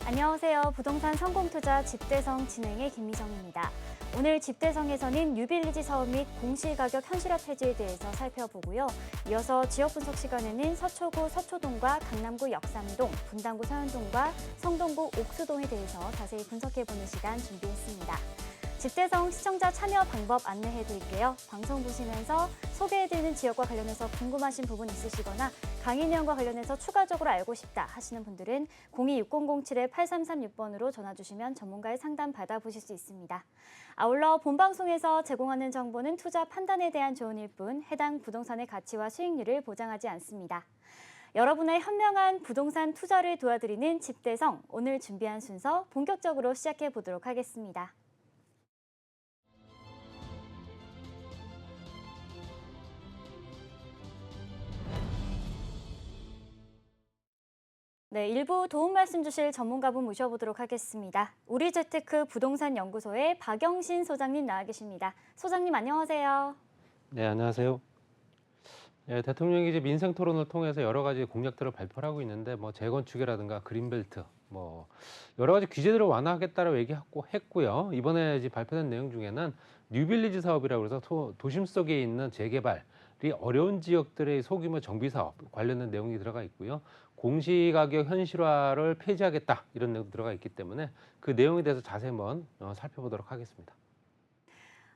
안녕하세요. 부동산 성공투자 집대성 진행의 김미정입니다. 오늘 집대성에서는 뉴빌리지 사업 및 공시가격 현실화 폐지에 대해서 살펴보고요. 이어서 지역 분석 시간에는 서초구 서초동과 강남구 역삼동, 분당구 서현동과 성동구 옥수동에 대해서 자세히 분석해보는 시간 준비했습니다. 집대성 시청자 참여 방법 안내해드릴게요. 방송 보시면서 소개해드리는 지역과 관련해서 궁금하신 부분 있으시거나 강의 내용과 관련해서 추가적으로 알고 싶다 하시는 분들은 026007-8336번으로 전화주시면 전문가의 상담 받아보실 수 있습니다. 아울러 본방송에서 제공하는 정보는 투자 판단에 대한 조언일 뿐 해당 부동산의 가치와 수익률을 보장하지 않습니다. 여러분의 현명한 부동산 투자를 도와드리는 집대성, 오늘 준비한 순서 본격적으로 시작해 보도록 하겠습니다. 네, 일부 도움 말씀 주실 전문가분 모셔보도록 하겠습니다. 우리재테크 부동산연구소의 박영신 소장님 나와 계십니다. 소장님 안녕하세요. 네, 안녕하세요. 예, 대통령이 이제 민생 토론을 통해서 여러 가지 공약들을 발표를 하고 있는데 재건축이라든가 그린벨트 여러 가지 규제들을 완화하겠다라고 했고요. 이번에 이제 발표된 내용 중에는 뉴빌리지 사업이라고 해서 도심 속에 있는 재개발이 어려운 지역들의 소규모 정비 사업 관련된 내용이 들어가 있고요. 공시가격 현실화를 폐지하겠다 이런 내용도 들어가 있기 때문에 그 내용에 대해서 자세히 한번 살펴보도록 하겠습니다.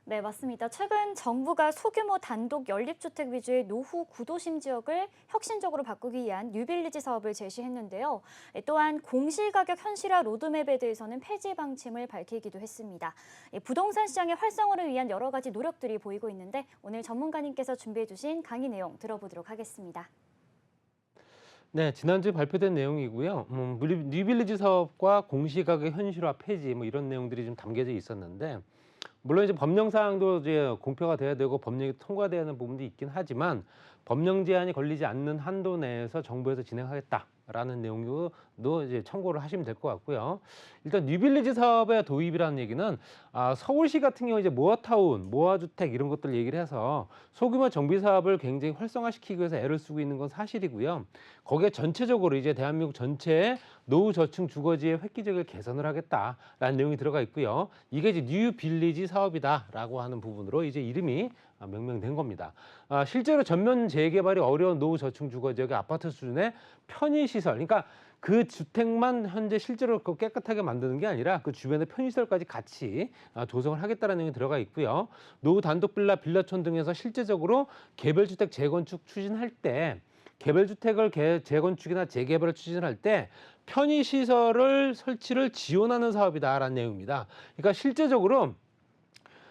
네, 맞습니다. 최근 정부가 소규모 단독 연립주택 위주의 노후 구도심 지역을 혁신적으로 바꾸기 위한 뉴빌리지 사업을 제시했는데요. 또한 공시가격 현실화 로드맵에 대해서는 폐지 방침을 밝히기도 했습니다. 부동산 시장의 활성화를 위한 여러 가지 노력들이 보이고 있는데 오늘 전문가님께서 준비해 주신 강의 내용 들어보도록 하겠습니다. 네, 지난주에 발표된 내용이고요. 뉴빌리지 사업과 공시가격 현실화 폐지 이런 내용들이 좀 담겨져 있었는데 물론 이제 법령 사항도 이제 공표가 돼야 되고 법령이 통과돼야 하는 부분도 있긴 하지만 법령 제한이 걸리지 않는 한도 내에서 정부에서 진행하겠다라는 내용도 이제 참고를 하시면 될 것 같고요. 일단 뉴빌리지 사업의 도입이라는 얘기는 서울시 같은 경우 이제 모아타운, 모아주택 이런 것들 얘기를 해서 소규모 정비 사업을 굉장히 활성화시키기 위해서 애를 쓰고 있는 건 사실이고요. 거기에 전체적으로 이제 대한민국 전체의 노후 저층 주거지의 획기적인 개선을 하겠다라는 내용이 들어가 있고요. 이게 이제 뉴빌리지 사업이다라고 하는 부분으로 이제 이름이 명명된 겁니다. 실제로 전면 재개발이 어려운 노후 저층 주거 지역의 아파트 수준의 편의시설, 그러니까 그 주택만 현재 실제로 깨끗하게 만드는 게 아니라 그 주변의 편의시설까지 같이 조성을 하겠다는 내용이 들어가 있고요. 노후 단독 빌라, 빌라촌 등에서 실제적으로 개별주택 재건축 추진할 때 개별주택을 재건축이나 재개발을 추진할 때 편의시설을 설치를 지원하는 사업이다라는 내용입니다. 그러니까 실제적으로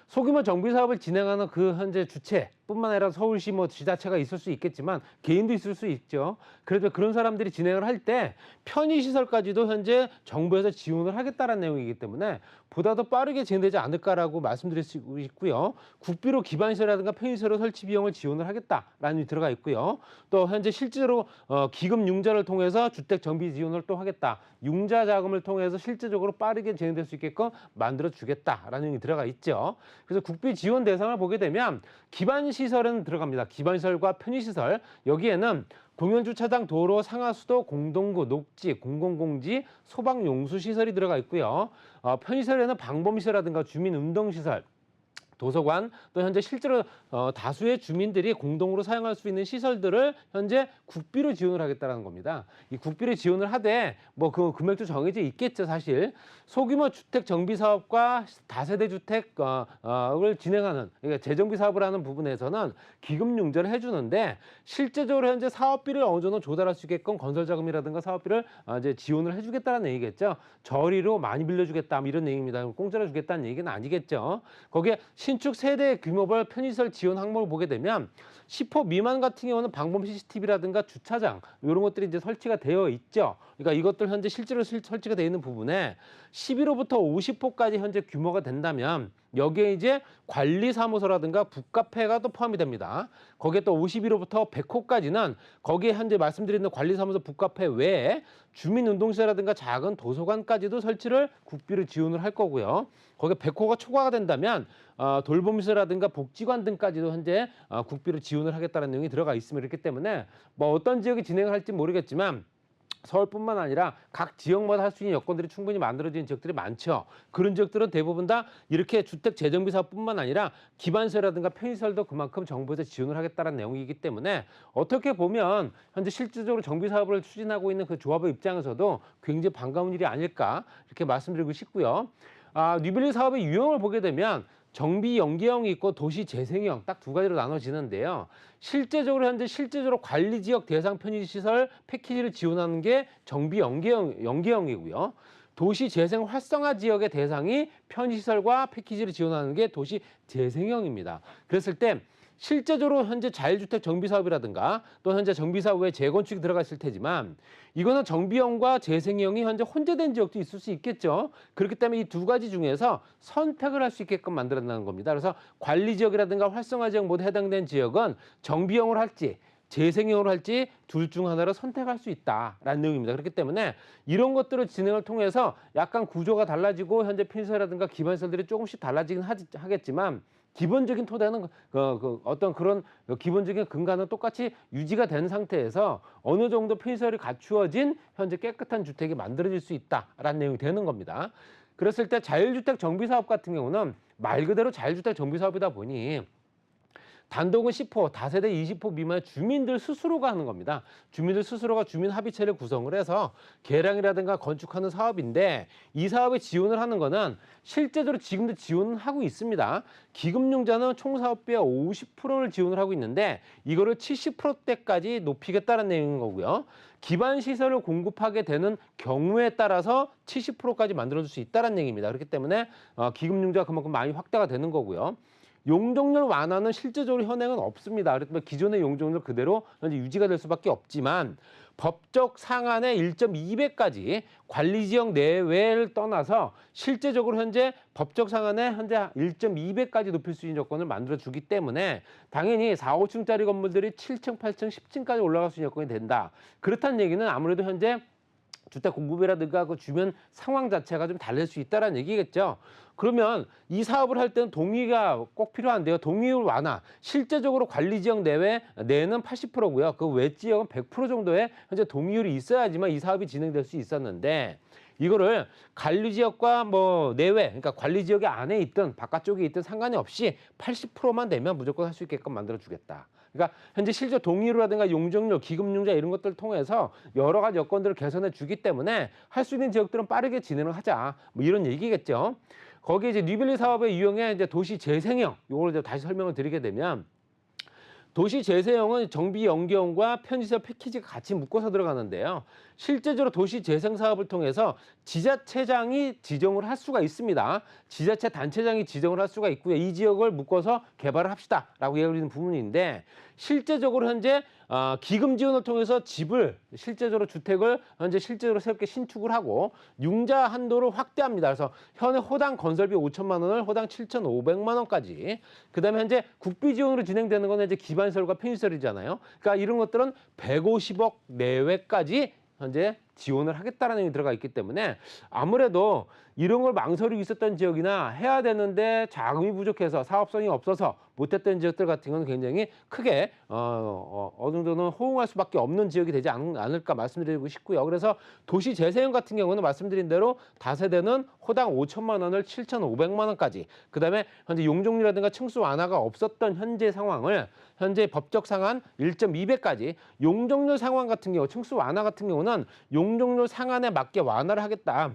소규모 정비 사업을 진행하는 그 현재 주체뿐만 아니라 서울시 지자체가 있을 수 있겠지만 개인도 있을 수 있죠. 그래도 그런 사람들이 진행을 할 때 편의시설까지도 현재 정부에서 지원을 하겠다는 내용이기 때문에 보다 더 빠르게 진행되지 않을까라고 말씀드릴 수 있고요. 국비로 기반시설이라든가 편의시설 설치 비용을 지원을 하겠다라는 게 들어가 있고요. 또 현재 실제로 기금 융자를 통해서 주택 정비 지원을 또 하겠다. 융자 자금을 통해서 실제적으로 빠르게 진행될 수 있게끔 만들어 주겠다라는 게 들어가 있죠. 그래서 국비 지원 대상을 보게 되면 기반시설은 들어갑니다. 기반시설과 편의시설, 여기에는 공영주차장, 도로, 상하수도, 공동구, 녹지, 공공공지, 소방용수시설이 들어가 있고요. 편의시설에는 방범시설이라든가 주민운동시설, 도서관, 또 현재 실제로 다수의 주민들이 공동으로 사용할 수 있는 시설들을 현재 국비로 지원을 하겠다는 겁니다. 이 국비로 지원을 하되 그 금액도 정해져 있겠죠, 사실. 소규모 주택 정비 사업과 다세대 주택을 진행하는, 그러니까 재정비 사업을 하는 부분에서는 기금 융자를 해주는데 실제적으로 현재 사업비를 어느 정도 조달할 수 있게끔 건설 자금이라든가 사업비를 이제 지원을 해주겠다는 얘기겠죠. 저리로 많이 빌려주겠다 이런 얘기입니다. 공짜로 주겠다는 얘기는 아니겠죠. 거기에 신축 세대 규모별 편의시설 지원 항목을 보게 되면 10호 미만 같은 경우는 방범 CCTV라든가 주차장 이런 것들이 이제 설치가 되어 있죠. 그러니까 이것들 현재 실제로 설치가 되어 있는 부분에 11호부터 50호까지 현재 규모가 된다면 여기에 이제 관리사무소라든가 북카페가 또 포함이 됩니다. 거기에 또 51호부터 100호까지는 거기에 현재 말씀드리는 관리사무소 북카페 외에 주민운동시설이라든가 작은 도서관까지도 설치를 국비로 지원을 할 거고요. 거기에 100호가 초과가 된다면 돌봄시설이라든가 복지관 등까지도 현재 국비로 지원을 하겠다는 내용이 들어가 있으면 이렇기 때문에 어떤 지역이 진행을 할지 모르겠지만 서울뿐만 아니라 각 지역마다 할 수 있는 여건들이 충분히 만들어진 지역들이 많죠. 그런 지역들은 대부분 다 이렇게 주택 재정비 사업뿐만 아니라 기반시설이라든가 편의시설도 그만큼 정부에서 지원을 하겠다는 내용이기 때문에 어떻게 보면 현재 실질적으로 정비 사업을 추진하고 있는 그 조합의 입장에서도 굉장히 반가운 일이 아닐까 이렇게 말씀드리고 싶고요. 뉴빌리 사업의 유형을 보게 되면 정비 연계형이 있고 도시 재생형 딱 두 가지로 나눠지는데요. 실제적으로 관리 지역 대상 편의 시설 패키지를 지원하는 게 정비 연계형이고요. 도시 재생 활성화 지역의 대상이 편의 시설과 패키지를 지원하는 게 도시 재생형입니다. 그랬을 때 실제적으로 현재 자율주택 정비 사업이라든가 또 현재 정비 사업 외에 재건축이 들어가 있을 테지만 이거는 정비형과 재생형이 현재 혼재된 지역도 있을 수 있겠죠. 그렇기 때문에 이 두 가지 중에서 선택을 할 수 있게끔 만들어낸다는 겁니다. 그래서 관리 지역이라든가 활성화 지역 모두 해당된 지역은 정비형으로 할지 재생형으로 할지 둘 중 하나를 선택할 수 있다라는 내용입니다. 그렇기 때문에 이런 것들을 진행을 통해서 약간 구조가 달라지고 현재 핀셋이라든가 기반시설들이 조금씩 달라지긴 하겠지만 기본적인 토대는 어떤 그런 기본적인 근간은 똑같이 유지가 된 상태에서 어느 정도 편의시설이 갖추어진 현재 깨끗한 주택이 만들어질 수 있다라는 내용이 되는 겁니다. 그랬을 때 자율주택 정비사업 같은 경우는 말 그대로 자율주택 정비사업이다 보니 단독은 10호, 다세대 20호 미만의 주민들 스스로가 하는 겁니다. 주민들 스스로가 주민 합의체를 구성을 해서 개량이라든가 건축하는 사업인데 이 사업에 지원을 하는 거는 실제적으로 지금도 지원을 하고 있습니다. 기금융자는 총 사업비의 50%를 지원을 하고 있는데 이거를 70%대까지 높이겠다는 내용인 거고요. 기반 시설을 공급하게 되는 경우에 따라서 70%까지 만들어줄 수 있다는 얘기입니다. 그렇기 때문에 기금융자가 그만큼 많이 확대가 되는 거고요. 용적률 완화는 실제적으로 현행은 없습니다. 그래서 기존의 용적률 그대로 현재 유지가 될 수밖에 없지만 법적 상한의 1.2배까지 관리지역 내외를 떠나서 실제적으로 현재 법적 상한의 현재 1.2배까지 높일 수 있는 조건을 만들어주기 때문에 당연히 4, 5층짜리 건물들이 7층, 8층, 10층까지 올라갈 수 있는 여건이 된다. 그렇다는 얘기는 아무래도 현재 주택 공급이라든가 그 주변 상황 자체가 좀 달릴 수 있다는 얘기겠죠. 그러면 이 사업을 할 때는 동의가 꼭 필요한데요. 동의율 완화. 실제적으로 관리 지역 내는 80%고요. 그 외 지역은 100% 정도의 현재 동의율이 있어야지만 이 사업이 진행될 수 있었는데 이거를 관리 지역과 내외, 그러니까 관리 지역의 안에 있든 바깥쪽에 있든 상관이 없이 80%만 되면 무조건 할 수 있게끔 만들어 주겠다. 그러니까 현재 실제 동의율이라든가 용적률, 기금융자 이런 것들을 통해서 여러 가지 여건들을 개선해 주기 때문에 할 수 있는 지역들은 빠르게 진행을 하자. 이런 얘기겠죠. 거기에 이제 뉴빌리 사업의 유형의 이제 도시 재생형, 이걸 이제 다시 설명을 드리게 되면 도시 재생형은 정비 연계형과 편의시설 패키지가 같이 묶어서 들어가는데요. 실제적으로 도시 재생 사업을 통해서 지자체장이 지정을 할 수가 있습니다. 지자체 단체장이 지정을 할 수가 있고요. 이 지역을 묶어서 개발을 합시다라고 이야기하는 부분인데 실제적으로 현재 기금 지원을 통해서 집을 실제적으로 주택을 현재 실제로 새롭게 신축을 하고 융자 한도를 확대합니다. 그래서 현재 호당 건설비 5천만 원을 호당 7,500만 원까지. 그다음에 현재 국비 지원으로 진행되는 건 이제 기반시설과 편의시설이잖아요. 그러니까 이런 것들은 150억 내외까지 현재 지원을 하겠다는 내용이 들어가 있기 때문에 아무래도 이런 걸 망설이고 있었던 지역이나 해야 되는데 자금이 부족해서 사업성이 없어서 못했던 지역들 같은 경우는 굉장히 크게 어느 정도는 호응할 수밖에 없는 지역이 되지 않을까 말씀드리고 싶고요. 그래서 도시 재생형 같은 경우는 말씀드린 대로 다세대는 호당 5천만 원을 7,500만 원까지 그다음에 현재 용적률이라든가 층수 완화가 없었던 현재 상황을 현재 법적 상한 1.2배까지 용적률 상환 같은 경우 층수 완화 같은 경우는 용적률 상한에 맞게 완화를 하겠다.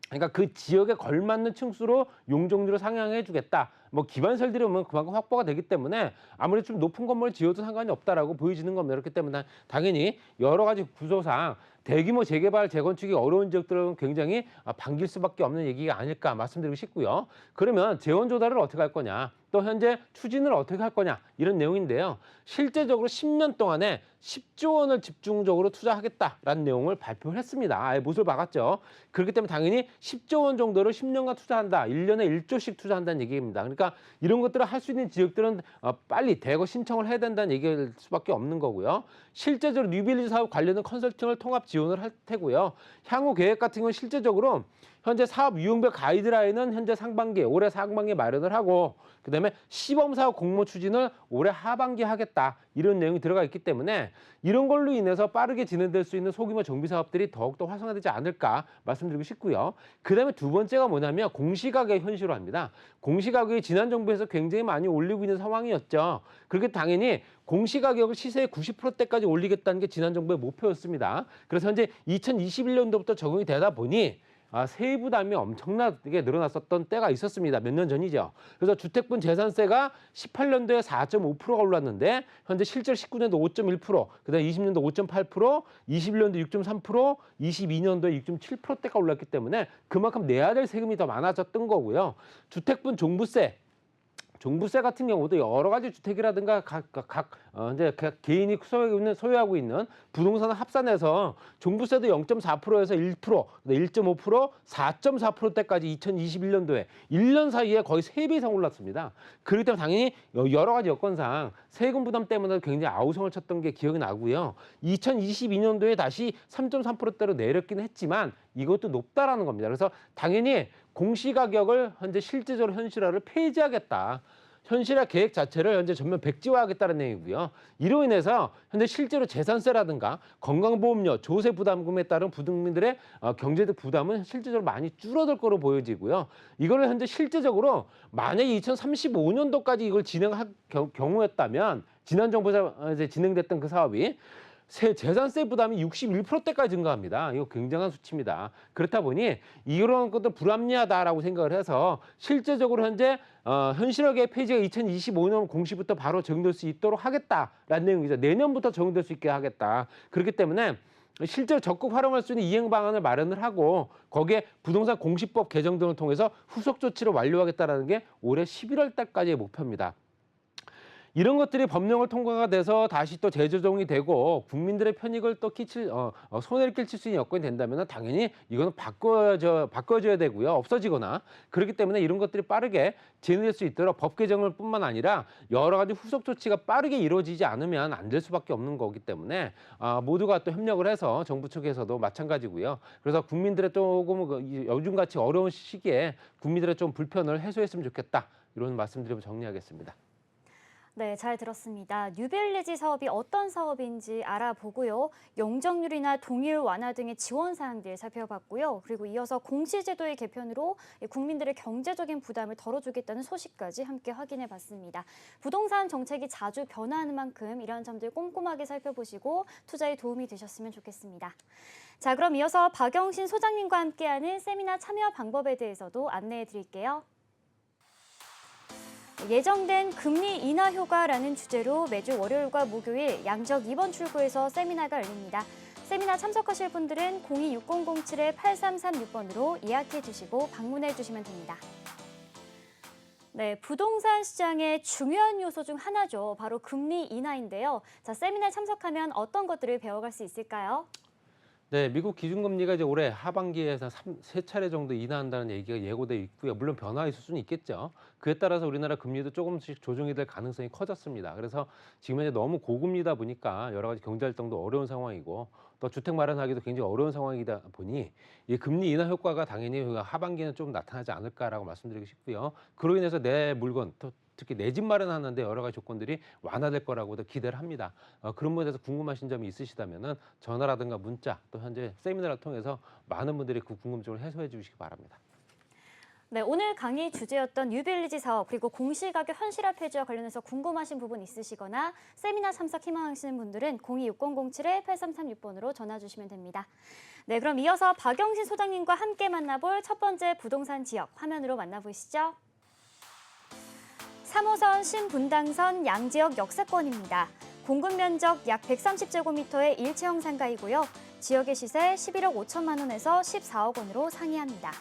그러니까 그 지역에 걸맞는 층수로 용적률을 상향해 주겠다. 기반시설들이 오면 그만큼 확보가 되기 때문에 아무리 좀 높은 건물을 지어도 상관이 없다라고 보여지는 겁니다. 그렇기 때문에 당연히 여러 가지 구조상 대규모 재개발, 재건축이 어려운 지역들은 굉장히 반길 수밖에 없는 얘기가 아닐까 말씀드리고 싶고요. 그러면 재원 조달을 어떻게 할 거냐, 또 현재 추진을 어떻게 할 거냐 이런 내용인데요. 실제적으로 10년 동안에 10조 원을 집중적으로 투자하겠다라는 내용을 발표를 했습니다. 아예 못을 박았죠. 그렇기 때문에 당연히 10조 원 정도를 10년간 투자한다. 1년에 1조씩 투자한다는 얘기입니다. 그러니까 그러니까 이런 것들을 할 수 있는 지역들은 빨리 대거 신청을 해야 된다는 얘기일 수밖에 없는 거고요. 실제적으로 뉴빌리지 사업 관련된 컨설팅을 통합 지원을 할 테고요. 향후 계획 같은 건 실제적으로 현재 사업 유형별 가이드라인은 현재 상반기, 올해 상반기에 마련을 하고 그다음에 시범 사업 공모 추진을 올해 하반기에 하겠다. 이런 내용이 들어가 있기 때문에 이런 걸로 인해서 빠르게 진행될 수 있는 소규모 정비 사업들이 더욱더 활성화되지 않을까 말씀드리고 싶고요. 그다음에 두 번째가 뭐냐면 공시가격 현실화입니다. 공시가격이 지난 정부에서 굉장히 많이 올리고 있는 상황이었죠. 그렇게 당연히 공시가격을 시세의 90%대까지 올리겠다는 게 지난 정부의 목표였습니다. 그래서 현재 2021년도부터 적용이 되다 보니 세입 부담이 엄청나게 늘어났었던 때가 있었습니다. 몇 년 전이죠. 그래서 주택분 재산세가 18년도에 4.5%가 올랐는데 현재 실제 19년도 5.1%, 그다음 20년도 5.8%, 21년도 6.3%, 22년도에 6.7%대가 올랐기 때문에 그만큼 내야 될 세금이 더 많아졌던 거고요. 주택분 종부세 같은 경우도 여러 가지 주택이라든가 이제 각 개인이 소유하고 있는 부동산을 합산해서 종부세도 0.4%에서 1%, 1.5%, 4.4%대까지 2021년도에 1년 사이에 거의 3배 이상 올랐습니다. 그렇기 때문에 당연히 여러 가지 여건상 세금 부담 때문에 굉장히 아우성을 쳤던 게 기억이 나고요. 2022년도에 다시 3.3%대로 내렸긴 했지만 이것도 높다라는 겁니다. 그래서 당연히 공시가격을 현재 실제적으로 현실화를 폐지하겠다. 현실화 계획 자체를 현재 전면 백지화하겠다는 얘기고요. 이로 인해서 현재 실제로 재산세라든가 건강보험료, 조세 부담금에 따른 부동민들의 경제적 부담은 실제적으로 많이 줄어들 거로 보여지고요. 이거를 현재 실제적으로 만약에 2035년도까지 이걸 진행할 경우였다면 지난 정부에서 이제 진행됐던 그 사업이 재산세 부담이 61%대까지 증가합니다. 이거 굉장한 수치입니다. 그렇다 보니 이런 것도 불합리하다라고 생각을 해서 실제적으로 현재 현실화계획 폐지가 2025년 공시부터 바로 적용될 수 있도록 하겠다라는 내용이죠. 내년부터 적용될 수 있게 하겠다. 그렇기 때문에 실제로 적극 활용할 수 있는 이행 방안을 마련을 하고 거기에 부동산 공시법 개정 등을 통해서 후속 조치를 완료하겠다라는 게 올해 11월 달까지의 목표입니다. 이런 것들이 법령을 통과가 돼서 다시 또 재조정이 되고 국민들의 편익을 또 손해를 끼칠 수 있는 여건이 된다면 당연히 이거는 바꿔줘야 되고요. 없어지거나 그렇기 때문에 이런 것들이 빠르게 진행될 수 있도록 법 개정을 뿐만 아니라 여러 가지 후속 조치가 빠르게 이루어지지 않으면 안 될 수밖에 없는 거기 때문에 모두가 또 협력을 해서 정부 측에서도 마찬가지고요. 그래서 국민들의 조금 요즘같이 어려운 시기에 국민들의 좀 불편을 해소했으면 좋겠다. 이런 말씀드리고 정리하겠습니다. 네, 잘 들었습니다. 뉴빌리지 사업이 어떤 사업인지 알아보고요. 용적률이나 동의율 완화 등의 지원 사항들 살펴봤고요. 그리고 이어서 공시제도의 개편으로 국민들의 경제적인 부담을 덜어주겠다는 소식까지 함께 확인해봤습니다. 부동산 정책이 자주 변화하는 만큼 이러한 점들 꼼꼼하게 살펴보시고 투자에 도움이 되셨으면 좋겠습니다. 자, 그럼 이어서 박영신 소장님과 함께하는 세미나 참여 방법에 대해서도 안내해드릴게요. 예정된 금리 인하 효과라는 주제로 매주 월요일과 목요일 양적 2번 출구에서 세미나가 열립니다. 세미나 참석하실 분들은 026007-8336번으로 예약해 주시고 방문해 주시면 됩니다. 네, 부동산 시장의 중요한 요소 중 하나죠. 바로 금리 인하인데요. 자, 세미나에 참석하면 어떤 것들을 배워갈 수 있을까요? 네, 미국 기준금리가 이제 올해 하반기에서 세 차례 정도 인하한다는 얘기가 예고돼 있고요. 물론 변화가 있을 수는 있겠죠. 그에 따라서 우리나라 금리도 조금씩 조정이 될 가능성이 커졌습니다. 그래서 지금 이제 너무 고금리다 보니까 여러 가지 경제 활동도 어려운 상황이고 또 주택 마련하기도 굉장히 어려운 상황이다 보니 이 금리 인하 효과가 당연히 하반기에는 좀 나타나지 않을까라고 말씀드리고 싶고요. 그로 인해서 내 물건 특히 내 집 마련하는데 여러 가지 조건들이 완화될 거라고도 기대를 합니다. 그런 부분에 대해서 궁금하신 점이 있으시다면 전화라든가 문자 또 현재 세미나를 통해서 많은 분들이 그 궁금증을 해소해 주시기 바랍니다. 네, 오늘 강의 주제였던 뉴빌리지 사업 그리고 공시가격 현실화 폐지와 관련해서 궁금하신 부분 있으시거나 세미나 참석 희망하시는 분들은 026007-8336번으로 전화 주시면 됩니다. 네, 그럼 이어서 박영신 소장님과 함께 만나볼 첫 번째 부동산 지역 화면으로 만나보시죠. 3호선 신분당선 양지역 역세권입니다. 공급 면적 약 130제곱미터의 일체형 상가이고요. 지역의 시세 11억 5천만 원에서 14억 원으로 상이합니다.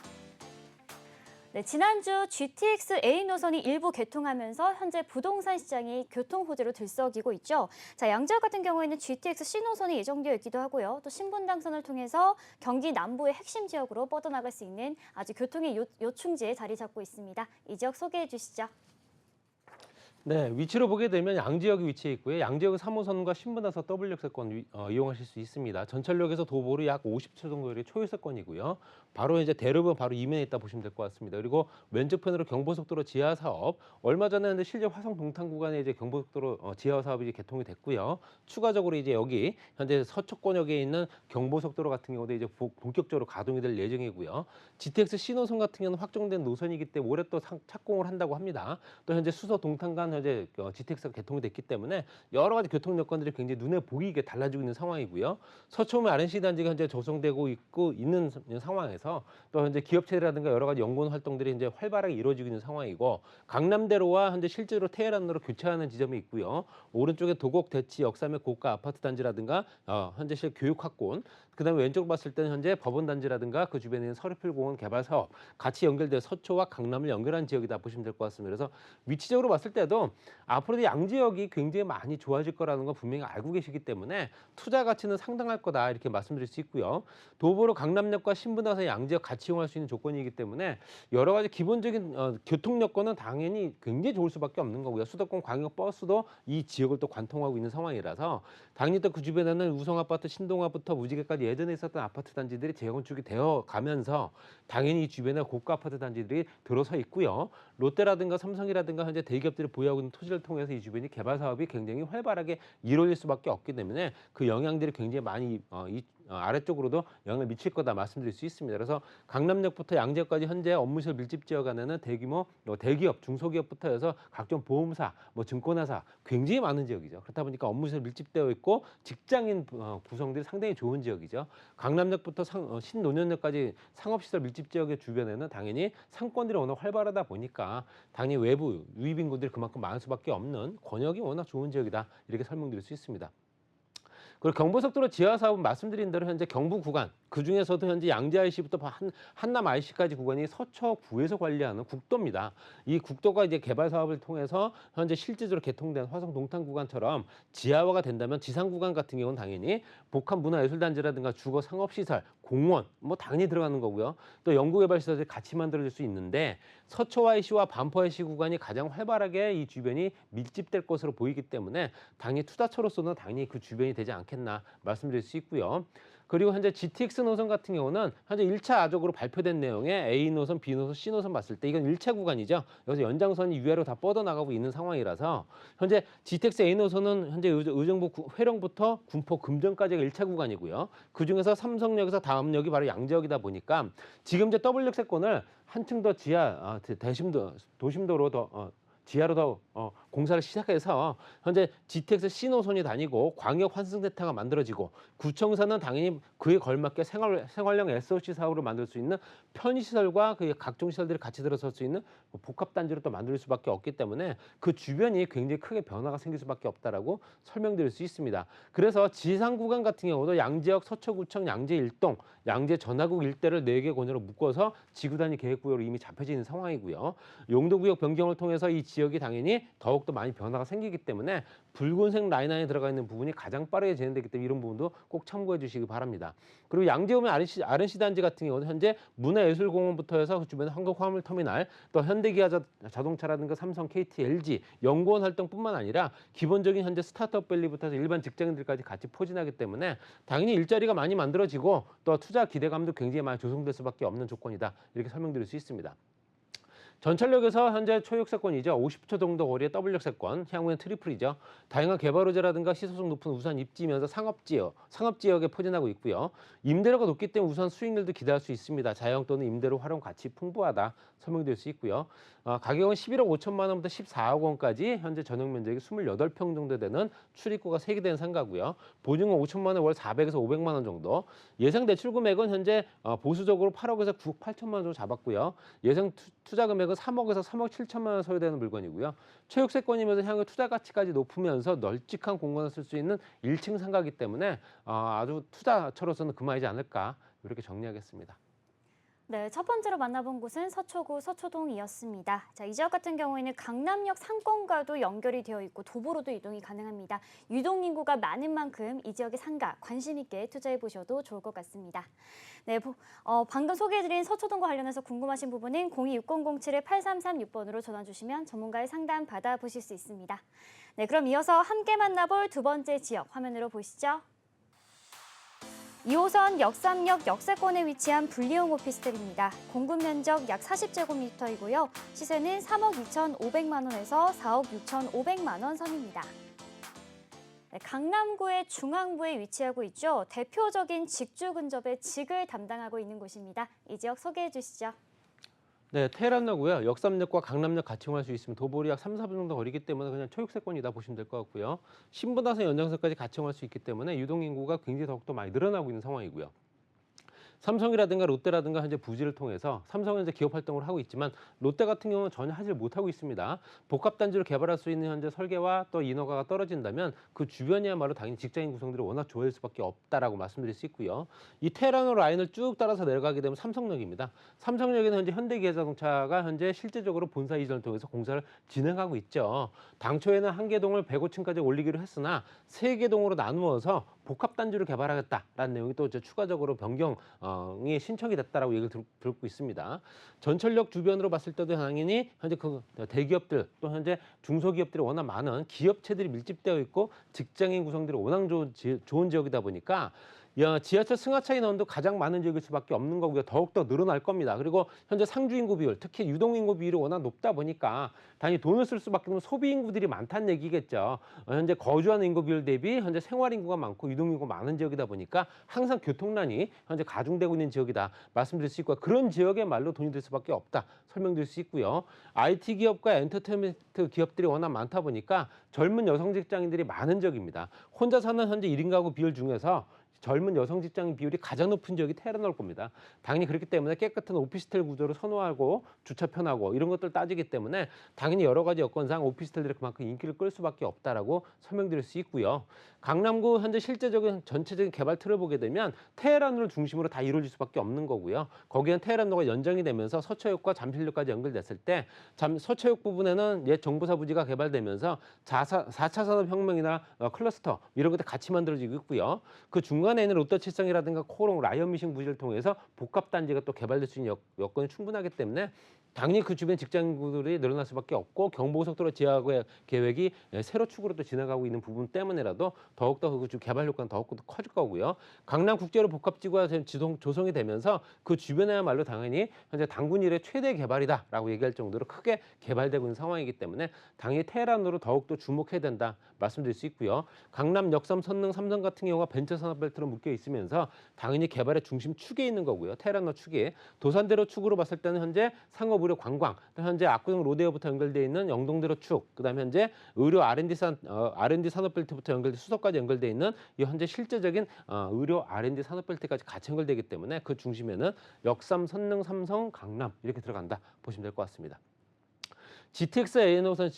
네, 지난주 GTX A 노선이 일부 개통하면서 현재 부동산 시장이 교통 호재로 들썩이고 있죠. 자, 양지역 같은 경우에는 GTX C 노선이 예정되어 있기도 하고요. 또 신분당선을 통해서 경기 남부의 핵심 지역으로 뻗어나갈 수 있는 아주 교통의 요충지에 자리 잡고 있습니다. 이 지역 소개해 주시죠. 네, 위치로 보게 되면 양지역이 위치해 있고요. 양지역은 3호선과 신분당선 더블 역세권 이용하실 수 있습니다. 전철역에서 도보로 약 50초 정도의 초역세권이고요. 바로 이제 대로변 바로 이면에 있다 보시면 될 것 같습니다. 그리고 왼쪽편으로 경부고속도로 지하 사업, 얼마 전에 이제 실제 화성 동탄 구간에 이제 경부고속도로 지하 사업이 이제 개통이 됐고요. 추가적으로 이제 여기 현재 서초권역에 있는 경부고속도로 같은 경우도 이제 본격적으로 가동이 될 예정이고요. GTX C 노선 같은 경우는 확정된 노선이기 때문에 올해 또 착공을 한다고 합니다. 또 현재 수서 동탄 간 현재 GTX가 개통이 됐기 때문에 여러 가지 교통 여건들이 굉장히 눈에 보이게 달라지고 있는 상황이고요. 서초면 RNC 단지가 현재 조성되고 있는 상황에서 또 현재 기업체라든가 여러 가지 연구원 활동들이 이제 활발하게 이루어지고 있는 상황이고, 강남대로와 현재 실제로 테헤란로로 교체하는 지점이 있고요. 오른쪽에 도곡, 대치, 역삼의 고가 아파트 단지라든가 현재 실 교육학군, 그다음에 왼쪽으로 봤을 때는 현재 법원단지라든가 그 주변에 있는 서리필공원 개발 사업 같이 연결돼 서초와 강남을 연결한 지역이다 보시면 될 것 같습니다. 그래서 위치적으로 봤을 때도 앞으로도 양지역이 굉장히 많이 좋아질 거라는 건 분명히 알고 계시기 때문에 투자 가치는 상당할 거다 이렇게 말씀드릴 수 있고요. 도보로 강남역과 신분당선 양지역 같이 이용할 수 있는 조건이기 때문에 여러 가지 기본적인 교통 여건은 당연히 굉장히 좋을 수밖에 없는 거고요. 수도권 광역 버스도 이 지역을 또 관통하고 있는 상황이라서 당연히 또 그 주변에는 우성아파트, 신동아부터 무지개까지 예전에 있었던 아파트 단지들이 재건축이 되어 가면서 당연히 이 주변에 고가 아파트 단지들이 들어서 있고요. 롯데라든가 삼성이라든가 현재 대기업들이 보유하고 있는 토지를 통해서 이 주변이 개발 사업이 굉장히 활발하게 이루어질 수밖에 없기 때문에 그 영향들이 굉장히 많이 아래쪽으로도 영향을 미칠 거다 말씀드릴 수 있습니다. 그래서 강남역부터 양재역까지 현재 업무시설 밀집 지역 안에는 대규모 대기업, 중소기업부터 해서 각종 보험사, 증권회사 굉장히 많은 지역이죠. 그렇다 보니까 업무시설 밀집되어 있고 직장인 구성들이 상당히 좋은 지역이죠. 강남역부터 신논현역까지 상업시설 밀집 지역의 주변에는 당연히 상권들이 워낙 활발하다 보니까 당연히 외부 유입 인구들이 그만큼 많을 수밖에 없는 권역이 워낙 좋은 지역이다 이렇게 설명드릴 수 있습니다. 그리고 경부고속도로 지하 사업은 말씀드린 대로 현재 경부 구간, 그 중에서도 현재 양재 IC부터 한남 IC까지 구간이 서초구에서 관리하는 국도입니다. 이 국도가 이제 개발 사업을 통해서 현재 실질적으로 개통된 화성 동탄 구간처럼 지하화가 된다면 지상 구간 같은 경우는 당연히 복합 문화예술단지라든가 주거 상업시설, 공원 당연히 들어가는 거고요. 또 연구개발시설들이 같이 만들어질 수 있는데 서초 IC와 반포 IC 구간이 가장 활발하게 이 주변이 밀집될 것으로 보이기 때문에 당연히 투자처로서는 당연히 그 주변이 되지 않겠나 말씀드릴 수 있고요. 그리고 현재 GTX 노선 같은 경우는 현재 1차 아적으로 발표된 내용에 A 노선, B 노선, C 노선 봤을 때 이건 1차 구간이죠. 여기서 연장선이 위아래로 다 뻗어나가고 있는 상황이라서 현재 GTX A 노선은 현재 의정부 회령부터 군포 금정까지가 1차 구간이고요. 그중에서 삼성역에서 다음 역이 바로 양재역이다 보니까 지금 이제 더블 역세권을 한층 더 지하 도심도로 더 지하로 더 공사를 시작해서 현재 GTX C 노선이 다니고 광역 환승센터가 만들어지고 구청사는 당연히 그에 걸맞게 생활형 SOC 사업으로 만들 수 있는 편의시설과 그 각종 시설들이 같이 들어설 수 있는 복합단지로 또 만들 수밖에 없기 때문에 그 주변이 굉장히 크게 변화가 생길 수밖에 없다라고 설명드릴 수 있습니다. 그래서 지상 구간 같은 경우도 양재역, 서초구청, 양재 일동, 양재 전화국 일대를 4개 권으로 묶어서 지구단위 계획구역으로 이미 잡혀져 있는 상황이고요. 용도구역 변경을 통해서 이 지역이 당연히 더욱더 많이 변화가 생기기 때문에 붉은색 라인 안에 들어가 있는 부분이 가장 빠르게 진행되기 때문에 이런 부분도 꼭 참고해 주시기 바랍니다. 그리고 양재오면 RNC 단지 같은 경우는 현재 문화예술공원부터 해서 그 주변에 한국화물터미널, 또 현대기아 자동차라든가 삼성, KT, LG, 연구원 활동뿐만 아니라 기본적인 현재 스타트업밸리부터 해서 일반 직장인들까지 같이 포진하기 때문에 당연히 일자리가 많이 만들어지고 또 투자 기대감도 굉장히 많이 조성될 수밖에 없는 조건이다 이렇게 설명드릴 수 있습니다. 전철역에서 현재 초역세권이죠. 50초 정도 거리의 더블 역세권, 향후엔 트리플이죠. 다양한 개발 호재라든가 시소성 높은 우선 입지면서 상업지역에 포진하고 있고요. 임대료가 높기 때문에 우선 수익률도 기대할 수 있습니다. 자영 또는 임대료 활용 가치 풍부하다 설명될 수 있고요. 가격은 11억 5천만 원부터 14억 원까지 현재 전용 면적이 28평 정도 되는 출입구가 3개 되는 상가고요. 보증금 5천만 원, 월 400에서 500만 원 정도. 예상 대출 금액은 현재 보수적으로 8억에서 9억 8천만 원 정도 잡았고요. 예상 투자 금액은 3억에서 3억 7천만 원 소요되는 물건이고요. 초역세권이면서 향후 투자 가치까지 높으면서 널찍한 공간을 쓸 수 있는 1층 상가이기 때문에 아주 투자처로서는 그만이지 않을까 이렇게 정리하겠습니다. 네, 첫 번째로 만나본 곳은 서초구 서초동이었습니다. 자, 이 지역 같은 경우에는 강남역 상권과도 연결이 되어 있고 도보로도 이동이 가능합니다. 유동 인구가 많은 만큼 이 지역의 상가 관심 있게 투자해 보셔도 좋을 것 같습니다. 네, 방금 소개해드린 서초동과 관련해서 궁금하신 부분은 026007-8336번으로 전화 주시면 전문가의 상담 받아보실 수 있습니다. 네, 그럼 이어서 함께 만나볼 두 번째 지역 화면으로 보시죠. 2호선 역삼역 역세권에 위치한 분리형 오피스텔입니다. 공급 면적 약 40제곱미터이고요. 시세는 3억 2,500만 원에서 4억 6,500만 원 선입니다. 네, 강남구의 중앙부에 위치하고 있죠. 대표적인 직주 근접의 직을 담당하고 있는 곳입니다. 이 지역 소개해 주시죠. 네, 테헤란로고요. 역삼역과 강남역 같이 이용할 수 있으면 도보로 약 3, 4분 정도 거리기 때문에 그냥 초역세권이다 보시면 될 것 같고요. 신분당선 연장선까지 같이 이용할 수 있기 때문에 유동 인구가 굉장히 더욱더 많이 늘어나고 있는 상황이고요. 삼성이라든가 롯데라든가 현재 부지를 통해서 삼성은 현재 기업 활동을 하고 있지만 롯데 같은 경우는 전혀 하지 못하고 있습니다. 복합 단지를 개발할 수 있는 현재 설계와 또 인허가가 떨어진다면 그 주변이야말로 당연히 직장인 구성들이 워낙 좋아질 수밖에 없다라고 말씀드릴 수 있고요. 이 테헤란로 라인을 쭉 따라서 내려가게 되면 삼성역입니다. 삼성역에는 현재 현대기아자동차가 현재 실제적으로 본사 이전을 통해서 공사를 진행하고 있죠. 당초에는 한 개동을 105층까지 올리기로 했으나 세 개동으로 나누어서 복합 단지를 개발하겠다라는 내용이 또 이제 추가적으로 변경이 신청이 됐다라고 얘기를 듣고 있습니다. 전철역 주변으로 봤을 때도 당연히 현재 그 대기업들 또 현재 중소기업들이 워낙 많은 기업체들이 밀집되어 있고 직장인 구성들이 워낙 좋은 지역이다 보니까 지하철 승하차 인원도 가장 많은 지역일 수밖에 없는 거고요. 더욱더 늘어날 겁니다. 그리고 현재 상주 인구 비율, 특히 유동 인구 비율이 워낙 높다 보니까 당연히 돈을 쓸 수밖에 없는 소비 인구들이 많다는 얘기겠죠. 현재 거주하는 인구 비율 대비 현재 생활 인구가 많고 유동 인구가 많은 지역이다 보니까 항상 교통난이 현재 가중되고 있는 지역이다 말씀드릴 수 있고요. 그런 지역에말로 돈이 들 수밖에 없다 설명드릴 수 있고요. IT 기업과 엔터테인먼트 기업들이 워낙 많다 보니까 젊은 여성 직장인들이 많은 지역입니다. 혼자 사는 현재 1인 가구 비율 중에서 젊은 여성 직장인 비율이 가장 높은 지역이 테헤란일 겁니다. 당연히 그렇기 때문에 깨끗한 오피스텔 구조를 선호하고 주차 편하고 이런 것들 따지기 때문에 당연히 여러 가지 여건상 오피스텔들이 그만큼 인기를 끌 수밖에 없다라고 설명드릴 수 있고요. 강남구 현재 실제적인 전체적인 개발 틀을 보게 되면 테헤란로를 중심으로 다 이루어질 수밖에 없는 거고요. 거기에는 테헤란로가 연장이 되면서 서초역과 잠실역까지 연결됐을 때 서초역 부분에는 옛 정부사 부지가 개발되면서 4차 산업혁명이나 클러스터 이런 것들 같이 만들어지고 있고요. 그 중간에 있는 롯데칠성이라든가 코롱, 라이언미싱 부지를 통해서 복합단지가 또 개발될 수 있는 여건이 충분하기 때문에 당연히 그 주변 직장인구들이 늘어날 수밖에 없고 경부고속도로 지하 계획이 세로 축으로 또 지나가고 있는 부분 때문에라도 더욱더 그 개발 효과는 더욱더 커질 거고요. 강남국제로 복합지구가 조성이 되면서 그 주변에야말로 당연히 현재 당군 이래 최대 개발이다라고 얘기할 정도로 크게 개발되고 있는 상황이기 때문에 당연히 테헤란으로 더욱더 주목해야 된다 말씀드릴 수 있고요. 강남, 역삼, 선릉, 삼성 같은 경우가 벤처산업벨트로 묶여 있으면서 당연히 개발의 중심 축에 있는 거고요. 테헤란로 축이 도산대로 축으로 봤을 때는 현재 상업 의료 관광, 현재 압구정 로데오부터 연결되어 있는 영동대로 축, 그다음에 현재 의료 R&D 산업벨트부터 연결돼 수서까지 연결되어 있는 이 현재 실제적인 의료 R&D 산업벨트까지 같이 연결되기 때문에 그 중심에는 역삼, 선릉, 삼성, 강남 이렇게 들어간다 보시면 될 것 같습니다. GTX A 노선,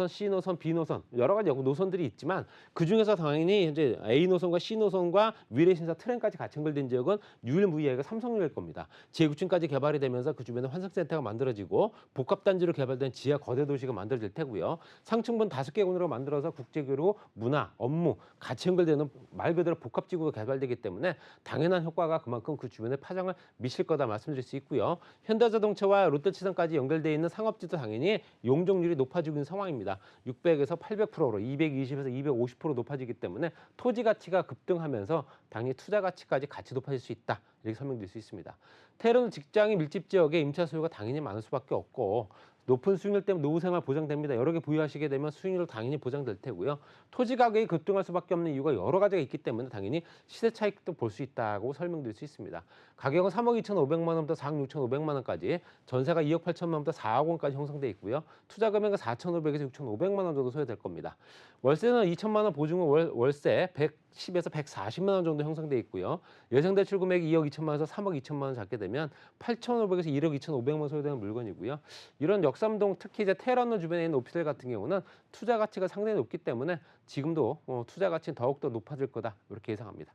C 노선, B 노선 여러 가지 노선들이 있지만 그 중에서 당연히 현재 A 노선과 C 노선과 위례신사 트램까지 같이 연결된 지역은 유일무이하게 삼성역일 겁니다. 제9층까지 개발이 되면서 그 주변에 환승센터가 만들어지고 복합단지로 개발된 지하 거대 도시가 만들어질 테고요. 상층분 5개군으로 만들어서 국제교류, 문화, 업무 같이 연결되는 말 그대로 복합지구가 개발되기 때문에 당연한 효과가 그만큼 그 주변에 파장을 미칠 거다 말씀드릴 수 있고요. 현대자동차와 롯데치선까지 연결되어 있는 상업지도 당연히 용적률이 높아지고 있는 상황입니다. 600에서 800%로 220에서 250% 높아지기 때문에 토지 가치가 급등하면서 당연히 투자 가치까지 같이 높아질 수 있다. 이렇게 설명드릴 수 있습니다. 테헤란 직장인 밀집 지역에 임차 수요가 당연히 많을 수밖에 없고 높은 수익률 때문에 노후 생활 보장됩니다. 여러 개 보유하시게 되면 수익률 당연히 보장될 테고요. 토지 가격이 급등할 수밖에 없는 이유가 여러 가지가 있기 때문에 당연히 시세 차익도 볼 수 있다고 설명드릴 수 있습니다. 가격은 3억 2,500만 원부터 4억 6,500만 원까지, 전세가 2억 8천만 원부터 4억 원까지 형성돼 있고요. 투자 금액은 4,500에서 6,500만 원 정도 소요될 겁니다. 월세는 2천만 원 보증금 월세 110에서 140만 원 정도 형성돼 있고요. 예상 대출 금액이 2억 2천만 원에서 3억 2천만 원 잡게 되면 8,500에서 1억 2,500만 원 소요되는 물건이고요. 이런 역삼동 특히 이제 테헤란로 주변에 있는 오피스텔 같은 경우는 투자 가치가 상당히 높기 때문에 지금도 투자 가치는 더욱더 높아질 거다 이렇게 예상합니다.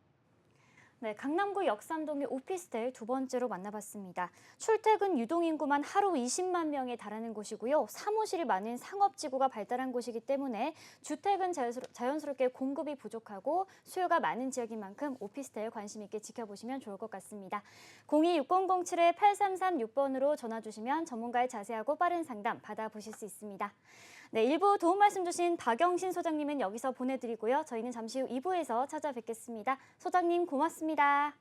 네, 강남구 역삼동의 오피스텔 두 번째로 만나봤습니다. 출퇴근 유동인구만 하루 20만 명에 달하는 곳이고요. 사무실이 많은 상업지구가 발달한 곳이기 때문에 주택은 자연스럽게 공급이 부족하고 수요가 많은 지역인 만큼 오피스텔 관심 있게 지켜보시면 좋을 것 같습니다. 02-6007-8336번으로 전화 주시면 전문가의 자세하고 빠른 상담 받아보실 수 있습니다. 네, 일부 도움 말씀 주신 박영신 소장님은 여기서 보내드리고요. 저희는 잠시 후 2부에서 찾아뵙겠습니다. 소장님 고맙습니다.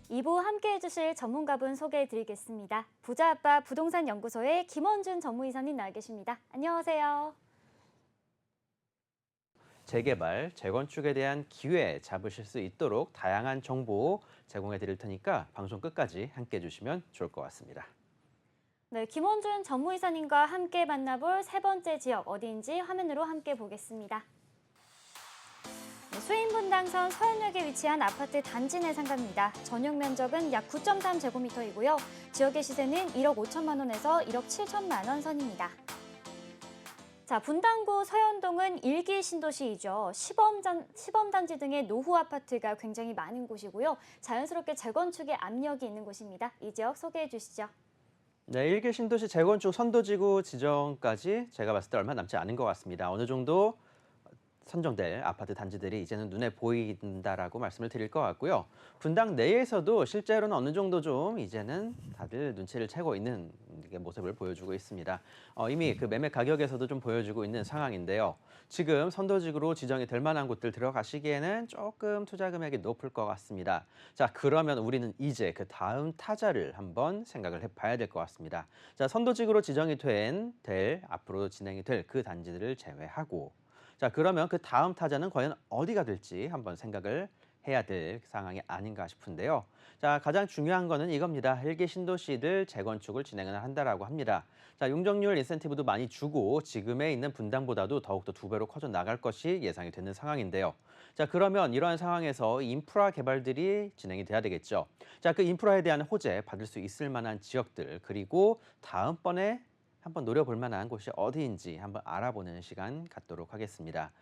이부 함께 해주실 전문가분 소개해드리겠습니다. 부자아빠 부동산연구소의 김원준 전무이사님 나와 계십니다. 안녕하세요. 재개발, 재건축에 대한 기회 잡으실 수 있도록 다양한 정보 제공해 드릴 테니까 방송 끝까지 함께 해주시면 좋을 것 같습니다. 네, 김원준 전무이사님과 함께 만나볼 세 번째 지역 어디인지 화면으로 함께 보겠습니다. 수인분당선 서현역에 위치한 아파트 단지 내 상가입니다. 전용 면적은 약 9.3제곱미터이고요. 지역의 시세는 1억 5천만 원에서 1억 7천만 원 선입니다. 자, 분당구 서현동은 일기 신도시이죠. 시범단지 등의 노후 아파트가 굉장히 많은 곳이고요. 자연스럽게 재건축의 압력이 있는 곳입니다. 이 지역 소개해 주시죠. 네, 1기 신도시 재건축 선도지구 지정까지 제가 봤을 때 얼마 남지 않은 것 같습니다. 어느 정도 선정될 아파트 단지들이 이제는 눈에 보인다라고 말씀을 드릴 것 같고요. 분당 내에서도 실제로는 어느 정도 좀 이제는 다들 눈치를 채고 있는 모습을 보여주고 있습니다. 이미 그 매매 가격에서도 좀 보여주고 있는 상황인데요. 지금 선도지구로 지정이 될 만한 곳들 들어가시기에는 조금 투자 금액이 높을 것 같습니다. 자, 그러면 우리는 이제 그 다음 타자를 한번 생각을 해봐야 될 것 같습니다. 자, 선도지구로 지정이 될 앞으로 진행이 될 그 단지들을 제외하고 자, 그러면 그 다음 타자는 과연 어디가 될지 한번 생각을 해야 될 상황이 아닌가 싶은데요. 자, 가장 중요한 거는 이겁니다. 1기 신도시들 재건축을 진행을 한다라고 합니다. 자, 용적률 인센티브도 많이 주고 지금에 있는 분당보다도 더욱더 2배로 커져 나갈 것이 예상이 되는 상황인데요. 자, 그러면 이러한 상황에서 인프라 개발들이 진행이 돼야 되겠죠. 자, 그 인프라에 대한 호재 받을 수 있을 만한 지역들 그리고 다음번에 한번 노려볼 만한 곳이 어디인지 한번 알아보는 시간 갖도록 하겠습니다.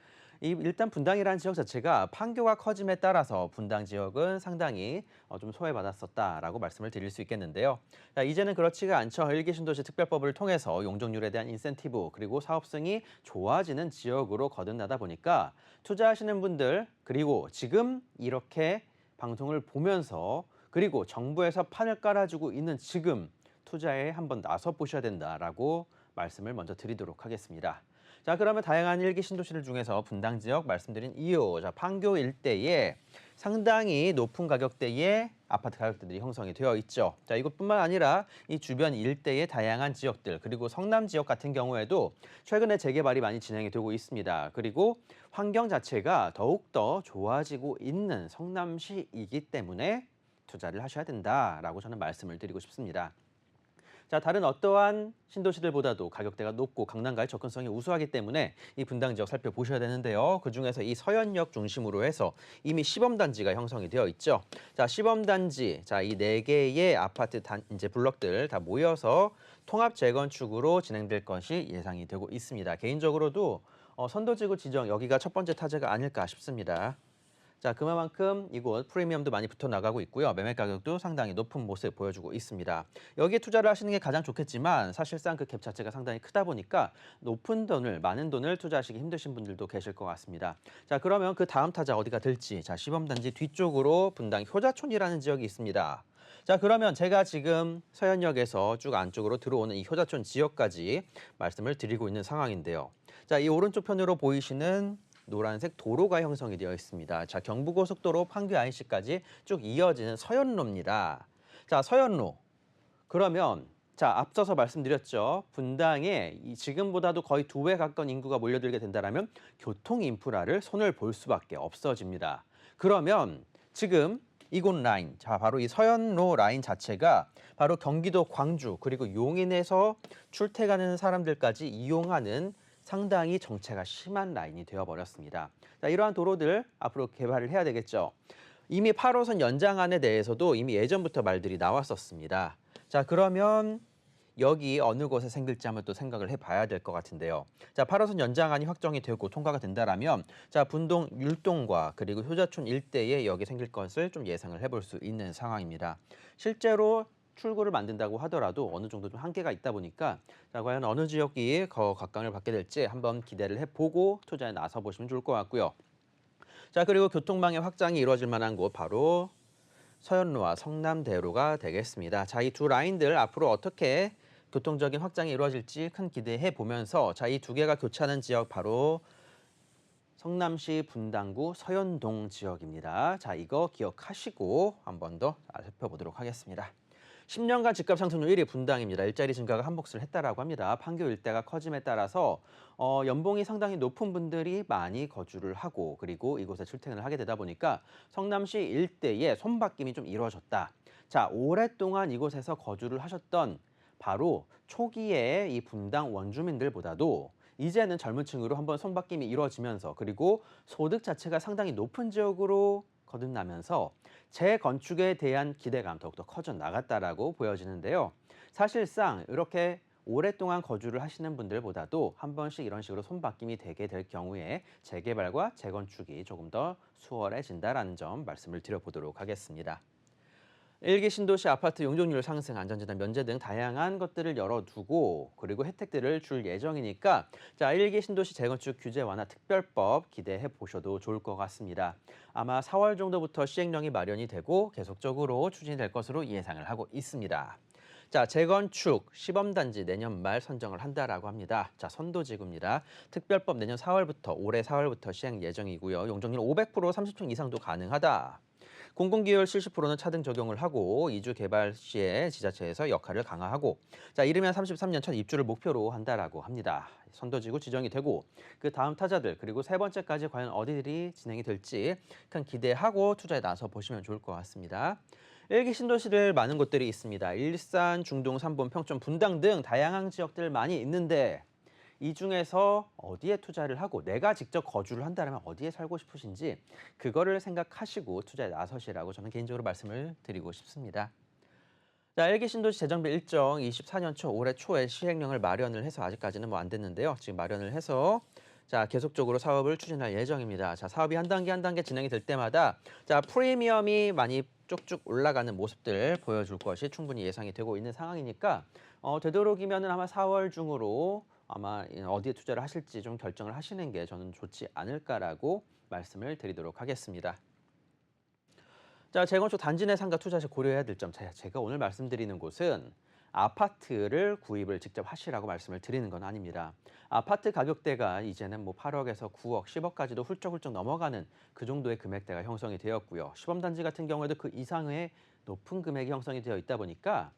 일단 분당이라는 지역 자체가 판교가 커짐에 따라서 분당 지역은 상당히 좀 소외받았었다라고 말씀을 드릴 수 있겠는데요. 자, 이제는 그렇지가 않죠. 1기 신도시 특별법을 통해서 용적률에 대한 인센티브 그리고 사업성이 좋아지는 지역으로 거듭나다 보니까 투자하시는 분들 그리고 지금 이렇게 방송을 보면서 그리고 정부에서 판을 깔아주고 있는 지금 투자에 한번 나서 보셔야 된다라고 말씀을 먼저 드리도록 하겠습니다. 자, 그러면 다양한 1기 신도시들 중에서 분당 지역 말씀드린 이유, 자, 판교 일대에 상당히 높은 가격대의 아파트 가격대들이 형성이 되어 있죠. 자, 이것뿐만 아니라 이 주변 일대의 다양한 지역들 그리고 성남 지역 같은 경우에도 최근에 재개발이 많이 진행이 되고 있습니다. 그리고 환경 자체가 더욱더 좋아지고 있는 성남시이기 때문에 투자를 하셔야 된다라고 저는 말씀을 드리고 싶습니다. 자, 다른 어떠한 신도시들보다도 가격대가 높고 강남과의 접근성이 우수하기 때문에 이 분당 지역 살펴보셔야 되는데요. 그중에서 이 서현역 중심으로 해서 이미 시범단지가 형성이 되어 있죠. 자, 시범단지, 자, 이 4개의 아파트 이제 블럭들 다 모여서 통합 재건축으로 진행될 것이 예상이 되고 있습니다. 개인적으로도 선도지구 지정 여기가 첫 번째 타자가 아닐까 싶습니다. 자, 그만큼 이곳 프리미엄도 많이 붙어 나가고 있고요. 매매 가격도 상당히 높은 모습 보여주고 있습니다. 여기에 투자를 하시는 게 가장 좋겠지만 사실상 그 갭 자체가 상당히 크다 보니까 많은 돈을 투자하시기 힘드신 분들도 계실 것 같습니다. 자, 그러면 그 다음 타자 어디가 될지 자, 시범단지 뒤쪽으로 분당 효자촌이라는 지역이 있습니다. 자, 그러면 제가 지금 서현역에서 쭉 안쪽으로 들어오는 이 효자촌 지역까지 말씀을 드리고 있는 상황인데요. 자, 이 오른쪽 편으로 보이시는 노란색 도로가 형성이 되어 있습니다. 자, 경부고속도로 판교 IC까지 쭉 이어지는 서현로입니다. 자, 서현로. 그러면 자, 앞서서 말씀드렸죠. 분당에 지금보다도 거의 2배 가까운 인구가 몰려들게 된다면 교통 인프라를 손을 볼 수밖에 없어집니다. 그러면 지금 이곳 라인, 자, 바로 이 서현로 라인 자체가 바로 경기도 광주 그리고 용인에서 출퇴근하는 사람들까지 이용하는 상당히 정체가 심한 라인이 되어버렸습니다. 자, 이러한 도로들 앞으로 개발을 해야 되겠죠. 이미 8호선 연장안에 대해서도 이미 예전부터 말들이 나왔었습니다. 자, 그러면 여기 어느 곳에 생길지 한번 또 생각을 해봐야 될 것 같은데요. 자, 8호선 연장안이 확정이 되고 통과가 된다라면 자, 분동 율동과 그리고 효자촌 일대에 여기 생길 것을 좀 예상을 해볼 수 있는 상황입니다. 실제로 출구를 만든다고 하더라도 어느 정도 좀 한계가 있다 보니까 자, 과연 어느 지역이 각광을 받게 될지 한번 기대를 해보고 투자에 나서 보시면 좋을 것 같고요. 자, 그리고 교통망의 확장이 이루어질 만한 곳 바로 서현로와 성남대로가 되겠습니다. 자, 이 두 라인들 앞으로 어떻게 교통적인 확장이 이루어질지 큰 기대해 보면서 자, 이 두 개가 교차하는 지역 바로 성남시 분당구 서현동 지역입니다. 자, 이거 기억하시고 한 번 더 살펴보도록 하겠습니다. 10년간 집값 상승률 1위 분당입니다. 일자리 증가가 한몫을 했다라고 합니다. 판교 일대가 커짐에 따라서 연봉이 상당히 높은 분들이 많이 거주를 하고 그리고 이곳에 출퇴근을 하게 되다 보니까 성남시 일대에 손바뀜이 좀 이루어졌다. 자, 오랫동안 이곳에서 거주를 하셨던 바로 초기에 이 분당 원주민들보다도 이제는 젊은 층으로 한번 손바뀜이 이루어지면서 그리고 소득 자체가 상당히 높은 지역으로 거듭나면서 재건축에 대한 기대감 더욱더 커져 나갔다라고 보여지는데요. 사실상 이렇게 오랫동안 거주를 하시는 분들보다도 한 번씩 이런 식으로 손바뀜이 되게 될 경우에 재개발과 재건축이 조금 더 수월해진다라는 점 말씀을 드려보도록 하겠습니다. 1기 신도시 아파트 용적률 상승, 안전재단 면제 등 다양한 것들을 열어두고 그리고 혜택들을 줄 예정이니까 자, 1기 신도시 재건축 규제 완화 특별법 기대해 보셔도 좋을 것 같습니다. 아마 4월 정도부터 시행령이 마련이 되고 계속적으로 추진될 것으로 예상을 하고 있습니다. 자, 재건축 시범단지 내년 말 선정을 한다라고 합니다. 자, 선도지구입니다. 특별법 내년 4월부터 올해 4월부터 시행 예정이고요. 용적률 500% 30층 이상도 가능하다. 공공기여율 70%는 차등 적용을 하고 이주 개발 시에 지자체에서 역할을 강화하고 자, 이르면 33년 첫 입주를 목표로 한다라고 합니다. 선도지구 지정이 되고 그 다음 타자들 그리고 세 번째까지 과연 어디들이 진행이 될지 큰 기대하고 투자에 나서 보시면 좋을 것 같습니다. 1기 신도시들 많은 곳들이 있습니다. 일산, 중동, 삼본, 평촌, 분당 등 다양한 지역들 많이 있는데 이 중에서 어디에 투자를 하고 내가 직접 거주를 한다면 어디에 살고 싶으신지 그거를 생각하시고 투자에 나서시라고 저는 개인적으로 말씀을 드리고 싶습니다. 자, 1기 신도시 재정비 일정 24년 초 올해 초에 시행령을 마련을 해서 아직까지는 뭐 안 됐는데요. 지금 마련을 해서 자, 계속적으로 사업을 추진할 예정입니다. 자, 사업이 한 단계 한 단계 진행이 될 때마다 자, 프리미엄이 많이 쭉쭉 올라가는 모습들 보여줄 것이 충분히 예상이 되고 있는 상황이니까 되도록이면은 아마 4월 중으로 아마 어디에 투자를 하실지 좀 결정을 하시는 게 저는 좋지 않을까라고 말씀을 드리도록 하겠습니다. 자, 재건축 단지 내 상가 투자 시 고려해야 될 점. 제가 오늘 말씀드리는 곳은 아파트를 구입을 직접 하시라고 말씀을 드리는 건 아닙니다. 아파트 가격대가 이제는 뭐 8억에서 9억, 10억까지도 훌쩍훌쩍 넘어가는 그 정도의 금액대가 형성이 되었고요. 시범단지 같은 경우에도 그 이상의 높은 금액이 형성이 되어 있다 보니까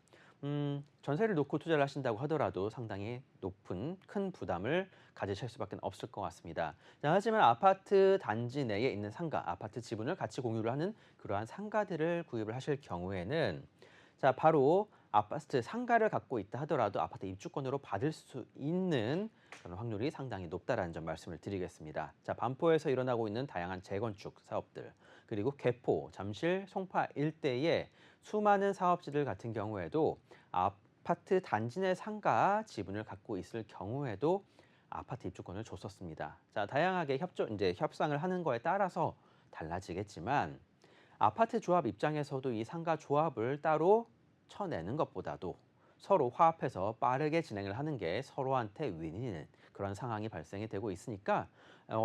전세를 놓고 투자를 하신다고 하더라도 상당히 높은 큰 부담을 가지실 수밖에 없을 것 같습니다. 자, 하지만 아파트 단지 내에 있는 상가, 아파트 지분을 같이 공유를 하는 그러한 상가들을 구입을 하실 경우에는 자, 바로 아파트 상가를 갖고 있다 하더라도 아파트 입주권으로 받을 수 있는 그런 확률이 상당히 높다라는 점 말씀을 드리겠습니다. 자, 반포에서 일어나고 있는 다양한 재건축 사업들, 그리고 개포, 잠실, 송파 일대의 수많은 사업지들 같은 경우에도 아파트 단지 내 상가 지분을 갖고 있을 경우에도 아파트 입주권을 줬었습니다. 자, 다양하게 협상을 하는 거에 따라서 달라지겠지만 아파트 조합 입장에서도 이 상가 조합을 따로 쳐내는 것보다도 서로 화합해서 빠르게 진행을 하는 게 서로한테 윈윈인 그런 상황이 발생이 되고 있으니까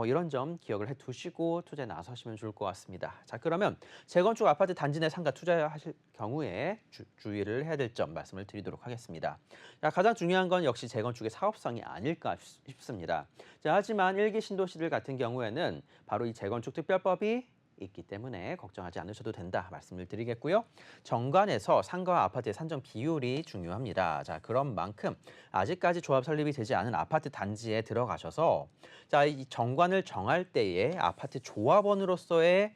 이런 점 기억을 해두시고 투자에 나서시면 좋을 것 같습니다. 자, 그러면 재건축 아파트 단지 내 상가 투자하실 경우에 주의를 해야 될 점 말씀을 드리도록 하겠습니다. 자, 가장 중요한 건 역시 재건축의 사업성이 아닐까 싶습니다. 자, 하지만 1기 신도시들 같은 경우에는 바로 이 재건축 특별법이 있기 때문에 걱정하지 않으셔도 된다 말씀을 드리겠고요. 정관에서 상가와 아파트의 산정 비율이 중요합니다. 자, 그런 만큼 아직까지 조합 설립이 되지 않은 아파트 단지에 들어가셔서 자, 이 정관을 정할 때에 아파트 조합원으로서의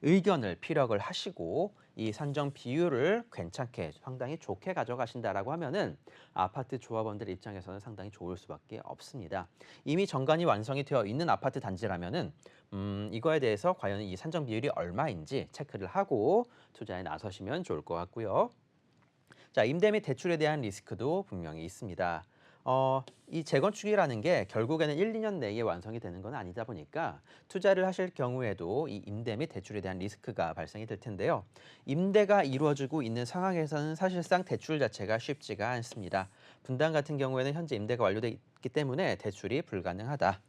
의견을 피력을 하시고 이 산정 비율을 괜찮게 상당히 좋게 가져가신다라고 하면은 아파트 조합원들 입장에서는 상당히 좋을 수밖에 없습니다. 이미 정관이 완성이 되어 있는 아파트 단지라면은 이거에 대해서 과연 이 산정 비율이 얼마인지 체크를 하고 투자에 나서시면 좋을 것 같고요. 자, 임대 및 대출에 대한 리스크도 분명히 있습니다. 이 재건축이라는 게 결국에는 1, 2년 내에 완성이 되는 건 아니다 보니까 투자를 하실 경우에도 이 임대 및 대출에 대한 리스크가 발생이 될 텐데요. 임대가 이루어지고 있는 상황에서는 사실상 대출 자체가 쉽지가 않습니다. 분당 같은 경우에는 현재 임대가 완료돼 있기 때문에 대출이 불가능하다.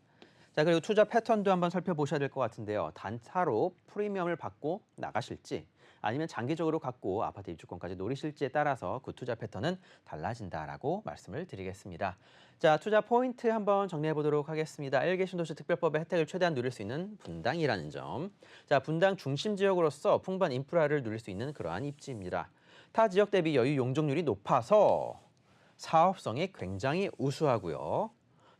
자, 그리고 투자 패턴도 한번 살펴보셔야 될 것 같은데요. 단타로 프리미엄을 받고 나가실지 아니면 장기적으로 갖고 아파트 입주권까지 노리실지에 따라서 그 투자 패턴은 달라진다라고 말씀을 드리겠습니다. 자, 투자 포인트 한번 정리해 보도록 하겠습니다. 1기 신도시 특별법의 혜택을 최대한 누릴 수 있는 분당이라는 점. 자, 분당 중심 지역으로서 풍부한 인프라를 누릴 수 있는 그러한 입지입니다. 타 지역 대비 여유 용적률이 높아서 사업성이 굉장히 우수하고요.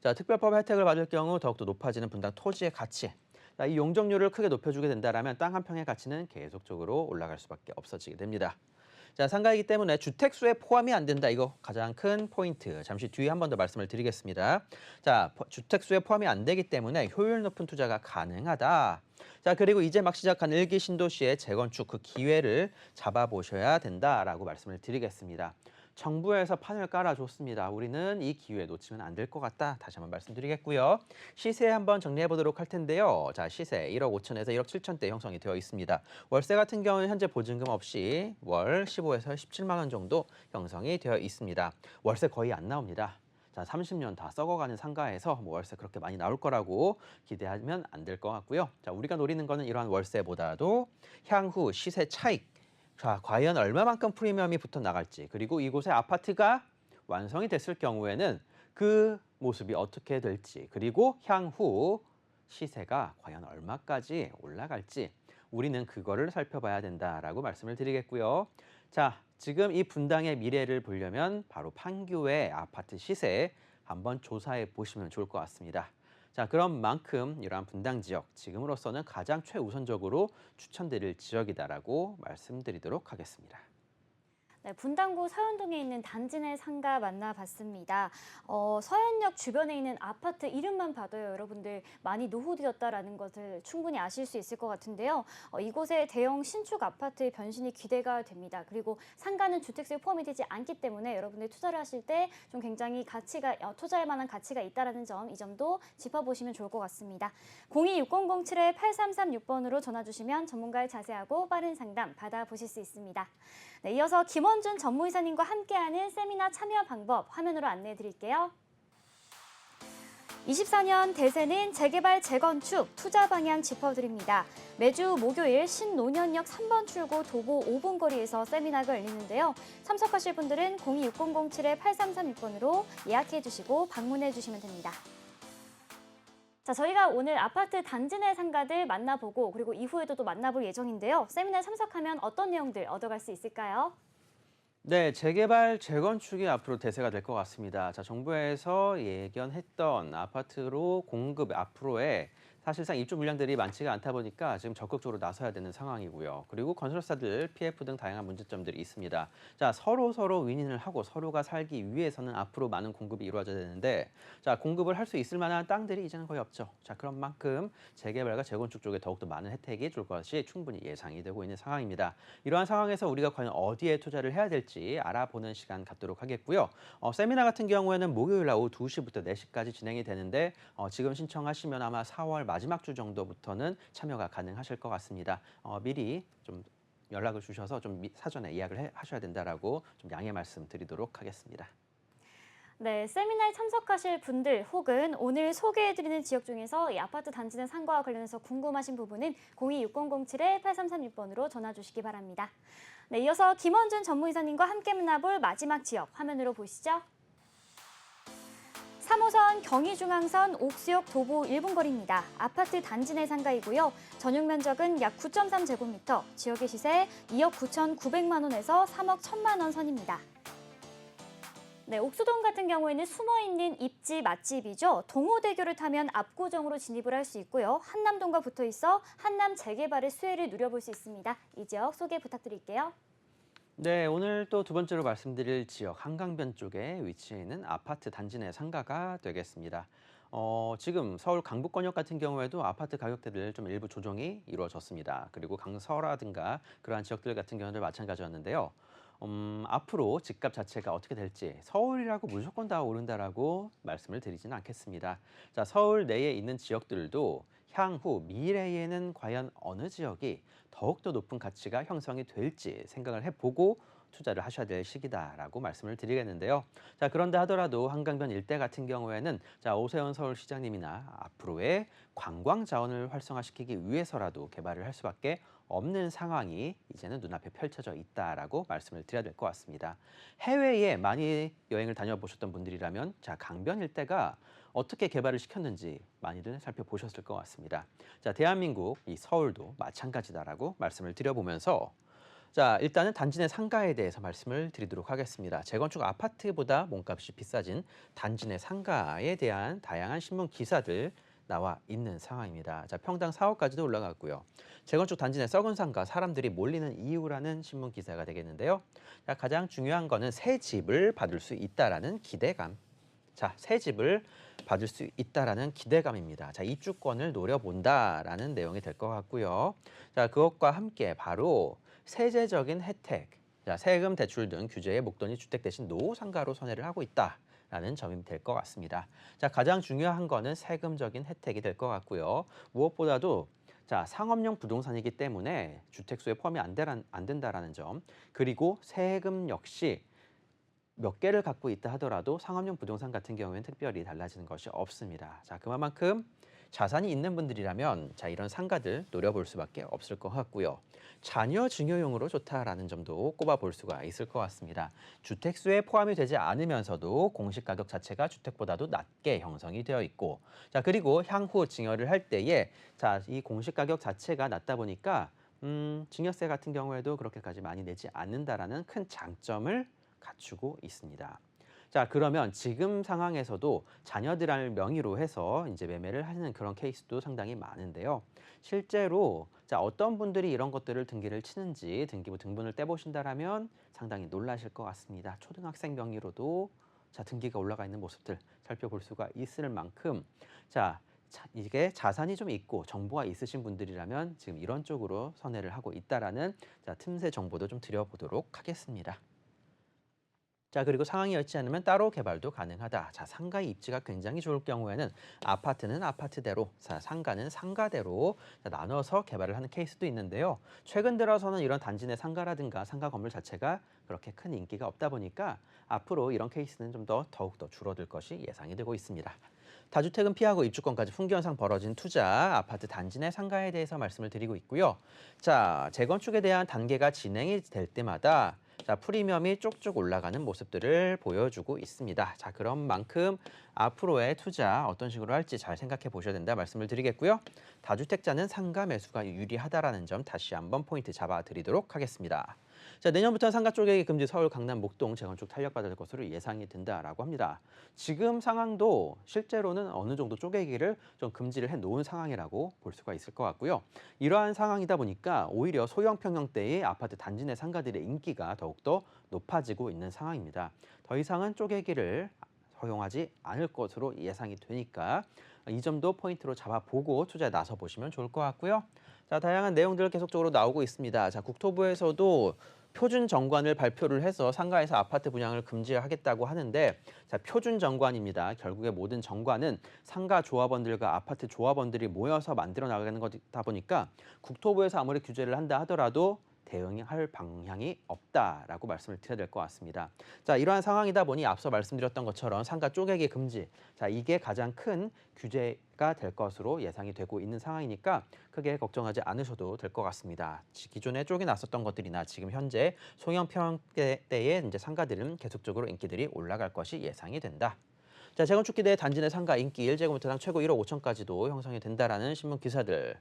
자, 특별법 혜택을 받을 경우 더욱더 높아지는 분당 토지의 가치. 자, 이 용적률을 크게 높여주게 된다면 땅 한 평의 가치는 계속적으로 올라갈 수밖에 없어지게 됩니다. 자, 상가이기 때문에 주택수에 포함이 안 된다. 이거 가장 큰 포인트. 잠시 뒤에 한 번 더 말씀을 드리겠습니다. 자, 주택수에 포함이 안 되기 때문에 효율 높은 투자가 가능하다. 자, 그리고 이제 막 시작한 1기 신도시의 재건축 그 기회를 잡아보셔야 된다라고 말씀을 드리겠습니다. 정부에서 판을 깔아줬습니다. 우리는 이 기회 놓치면 안 될 것 같다. 다시 한번 말씀드리겠고요. 시세 한번 정리해 보도록 할 텐데요. 자, 시세 1억 5천에서 1억 7천대 형성이 되어 있습니다. 월세 같은 경우는 현재 보증금 없이 월 15에서 17만 원 정도 형성이 되어 있습니다. 월세 거의 안 나옵니다. 자, 30년 다 썩어가는 상가에서 뭐 월세 그렇게 많이 나올 거라고 기대하면 안 될 것 같고요. 자, 우리가 노리는 거는 이러한 월세보다도 향후 시세 차익. 자, 과연 얼마만큼 프리미엄이 붙어 나갈지, 그리고 이곳에 아파트가 완성이 됐을 경우에는 그 모습이 어떻게 될지, 그리고 향후 시세가 과연 얼마까지 올라갈지 우리는 그거를 살펴봐야 된다라고 말씀을 드리겠고요. 자, 지금 이 분당의 미래를 보려면 바로 판교의 아파트 시세 한번 조사해 보시면 좋을 것 같습니다. 자, 그런 만큼 이러한 분당 지역 지금으로서는 가장 최우선적으로 추천드릴 지역이다라고 말씀드리도록 하겠습니다. 네, 분당구 서현동에 있는 단지 내 상가 만나봤습니다. 서현역 주변에 있는 아파트 이름만 봐도요, 여러분들 많이 노후되었다라는 것을 충분히 아실 수 있을 것 같은데요. 이곳에 대형 신축 아파트의 변신이 기대가 됩니다. 그리고 상가는 주택수에 포함이 되지 않기 때문에 여러분들 투자를 하실 때 좀 굉장히 투자할 만한 가치가 있다라는 점, 이 점도 짚어보시면 좋을 것 같습니다. 026007-8336번으로 전화 주시면 전문가의 자세하고 빠른 상담 받아보실 수 있습니다. 네, 이어서 김원준 전무이사님과 함께하는 세미나 참여 방법 화면으로 안내해 드릴게요. 24년 대세는 재개발, 재건축, 투자 방향 짚어드립니다. 매주 목요일 신논현역 3번 출구 도보 5분 거리에서 세미나가 열리는데요. 참석하실 분들은 026007-8336번으로 예약해 주시고 방문해 주시면 됩니다. 자, 저희가 오늘 아파트 단지 내 상가들 만나보고 그리고 이후에도 또 만나볼 예정인데요. 세미나에 참석하면 어떤 내용들 얻어갈 수 있을까요? 네, 재개발, 재건축이 앞으로 대세가 될 것 같습니다. 자, 정부에서 예견했던 아파트로 공급 앞으로의 사실상 입주 물량들이 많지가 않다 보니까 지금 적극적으로 나서야 되는 상황이고요. 그리고 건설사들 PF 등 다양한 문제점들이 있습니다. 자, 서로 윈윈을 하고 서로가 살기 위해서는 앞으로 많은 공급이 이루어져야 되는데, 자, 공급을 할 수 있을 만한 땅들이 이제는 거의 없죠. 자, 그런 만큼 재개발과 재건축 쪽에 더욱더 많은 혜택이 줄 것이 충분히 예상이 되고 있는 상황입니다. 이러한 상황에서 우리가 과연 어디에 투자를 해야 될지 알아보는 시간 갖도록 하겠고요. 세미나 같은 경우에는 목요일 오후 2시부터 4시까지 진행이 되는데 지금 신청하시면 아마 4월 마지막 주 정도부터는 참여가 가능하실 것 같습니다. 미리 좀 연락을 주셔서 좀 사전에 예약을 하셔야 된다라고 좀 양해 말씀드리도록 하겠습니다. 네, 세미나에 참석하실 분들 혹은 오늘 소개해드리는 지역 중에서 이 아파트 단지 내 상가와 관련해서 궁금하신 부분은 026007-8336번으로 전화 주시기 바랍니다. 네, 이어서 김원준 전무이사님과 함께 만나볼 마지막 지역 화면으로 보시죠. 3호선 경의중앙선 옥수역 도보 1분 거리입니다. 아파트 단지 내 상가이고요. 전용 면적은 약 9.3제곱미터, 지역의 시세 2억 9,900만 원에서 3억 1,000만 원 선입니다. 네, 옥수동 같은 경우에는 숨어있는 입지 맛집이죠. 동호대교를 타면 압구정으로 진입을 할 수 있고요. 한남동과 붙어 있어 한남 재개발의 수혜를 누려볼 수 있습니다. 이 지역 소개 부탁드릴게요. 네, 오늘 또 두 번째로 말씀드릴 지역 한강변 쪽에 위치해 있는 아파트 단지 내 상가가 되겠습니다. 지금 서울 강북권역 같은 경우에도 아파트 가격대들 좀 일부 조정이 이루어졌습니다. 그리고 강서라든가 그러한 지역들 같은 경우도 마찬가지였는데요. 앞으로 집값 자체가 어떻게 될지 서울이라고 무조건 다 오른다라고 말씀을 드리지는 않겠습니다. 자, 서울 내에 있는 지역들도 향후 미래에는 과연 어느 지역이 더욱더 높은 가치가 형성이 될지 생각을 해보고 투자를 하셔야 될 시기다라고 말씀을 드리겠는데요. 자, 그런데 하더라도 한강변 일대 같은 경우에는 자, 오세훈 서울시장님이나 앞으로의 관광 자원을 활성화시키기 위해서라도 개발을 할 수밖에 없는 상황이 이제는 눈앞에 펼쳐져 있다라고 말씀을 드려야 될 것 같습니다. 해외에 많이 여행을 다녀보셨던 분들이라면 자, 강변 일대가 어떻게 개발을 시켰는지 많이들 살펴보셨을 것 같습니다. 자, 대한민국 이 서울도 마찬가지다라고 말씀을 드려보면서 자, 일단은 단지 내 상가에 대해서 말씀을 드리도록 하겠습니다. 재건축 아파트보다 몸값이 비싸진 단지 내 상가에 대한 다양한 신문 기사들 나와 있는 상황입니다. 자, 평당 4억까지도 올라갔고요. 재건축 단지 내 썩은 상가, 사람들이 몰리는 이유라는 신문 기사가 되겠는데요. 자, 가장 중요한 거는 새 집을 받을 수 있다라는 기대감. 자, 새 집을 받을 수 있다라는 기대감입니다. 자, 입주권을 노려본다라는 내용이 될 것 같고요. 자, 그것과 함께 바로 세제적인 혜택, 자, 세금 대출 등 규제의 목돈이 주택 대신 노후 상가로 선회를 하고 있다라는 점이 될 것 같습니다. 자, 가장 중요한 거는 세금적인 혜택이 될 것 같고요. 무엇보다도 자, 상업용 부동산이기 때문에 주택수에 포함이 안 된다라는 점, 그리고 세금 역시 몇 개를 갖고 있다 하더라도 상업용 부동산 같은 경우에는 특별히 달라지는 것이 없습니다. 자, 그만큼 자산이 있는 분들이라면 자, 이런 상가들 노려볼 수밖에 없을 것 같고요. 자녀 증여용으로 좋다라는 점도 꼽아볼 수가 있을 것 같습니다. 주택수에 포함이 되지 않으면서도 공시가격 자체가 주택보다도 낮게 형성이 되어 있고, 자, 그리고 향후 증여를 할 때에 자, 이 공시가격 자체가 낮다 보니까 증여세 같은 경우에도 그렇게까지 많이 내지 않는다라는 큰 장점을 갖추고 있습니다. 자, 그러면 지금 상황에서도 자녀들을 명의로 해서 이제 매매를 하는 그런 케이스도 상당히 많은데요. 실제로 자, 어떤 분들이 이런 것들을 등기를 치는지 등기부 등본을 떼보신다라면 상당히 놀라실 것 같습니다. 초등학생 명의로도 자, 등기가 올라가 있는 모습들 살펴볼 수가 있을 만큼 자, 이게 자산이 좀 있고 정보가 있으신 분들이라면 지금 이런 쪽으로 선회를 하고 있다라는 자, 틈새 정보도 좀 드려보도록 하겠습니다. 자, 그리고 상황이 여의치 않으면 따로 개발도 가능하다. 자, 상가의 입지가 굉장히 좋을 경우에는 아파트는 아파트대로, 자, 상가는 상가대로 자, 나눠서 개발을 하는 케이스도 있는데요. 최근 들어서는 이런 단지 내 상가라든가 상가 건물 자체가 그렇게 큰 인기가 없다 보니까 앞으로 이런 케이스는 좀 더욱더 줄어들 것이 예상이 되고 있습니다. 다주택은 피하고 입주권까지 fun기현상 벌어진 투자, 아파트 단지 내 상가에 대해서 말씀을 드리고 있고요. 자, 재건축에 대한 단계가 진행이 될 때마다 자, 프리미엄이 쭉쭉 올라가는 모습들을 보여주고 있습니다. 자, 그런 만큼 앞으로의 투자 어떤 식으로 할지 잘 생각해 보셔야 된다 말씀을 드리겠고요. 다주택자는 상가 매수가 유리하다라는 점 다시 한번 포인트 잡아드리도록 하겠습니다. 자, 내년부터 상가 쪼개기 금지 서울 강남 목동 재건축 탄력받을 것으로 예상이 된다라고 합니다. 지금 상황도 실제로는 어느 정도 쪼개기를 좀 금지를 해놓은 상황이라고 볼 수가 있을 것 같고요. 이러한 상황이다 보니까 오히려 소형 평형대의 아파트 단지 내 상가들의 인기가 더욱더 높아지고 있는 상황입니다. 더 이상은 쪼개기를 허용하지 않을 것으로 예상이 되니까 이 점도 포인트로 잡아보고 투자에 나서 보시면 좋을 것 같고요. 자, 다양한 내용들 계속적으로 나오고 있습니다. 자, 국토부에서도 표준 정관을 발표를 해서 상가에서 아파트 분양을 금지하겠다고 하는데 자, 표준 정관입니다. 결국에 모든 정관은 상가 조합원들과 아파트 조합원들이 모여서 만들어 나가는 거다 보니까 국토부에서 아무리 규제를 한다 하더라도 대응할 방향이 없다라고 말씀을 드려야 될 것 같습니다. 자, 이러한 상황이다 보니 앞서 말씀드렸던 것처럼 상가 쪼개기 금지, 자, 이게 가장 큰 규제가 될 것으로 예상이 되고 있는 상황이니까 크게 걱정하지 않으셔도 될 것 같습니다. 기존에 쪼개 놨었던 것들이나 지금 현재 소형 평형대의 이제 상가들은 계속적으로 인기들이 올라갈 것이 예상이 된다. 자, 재건축 기대 단지 내 상가 인기 1제곱미터당 최고 1억 5천까지도 형성이 된다라는 신문 기사들.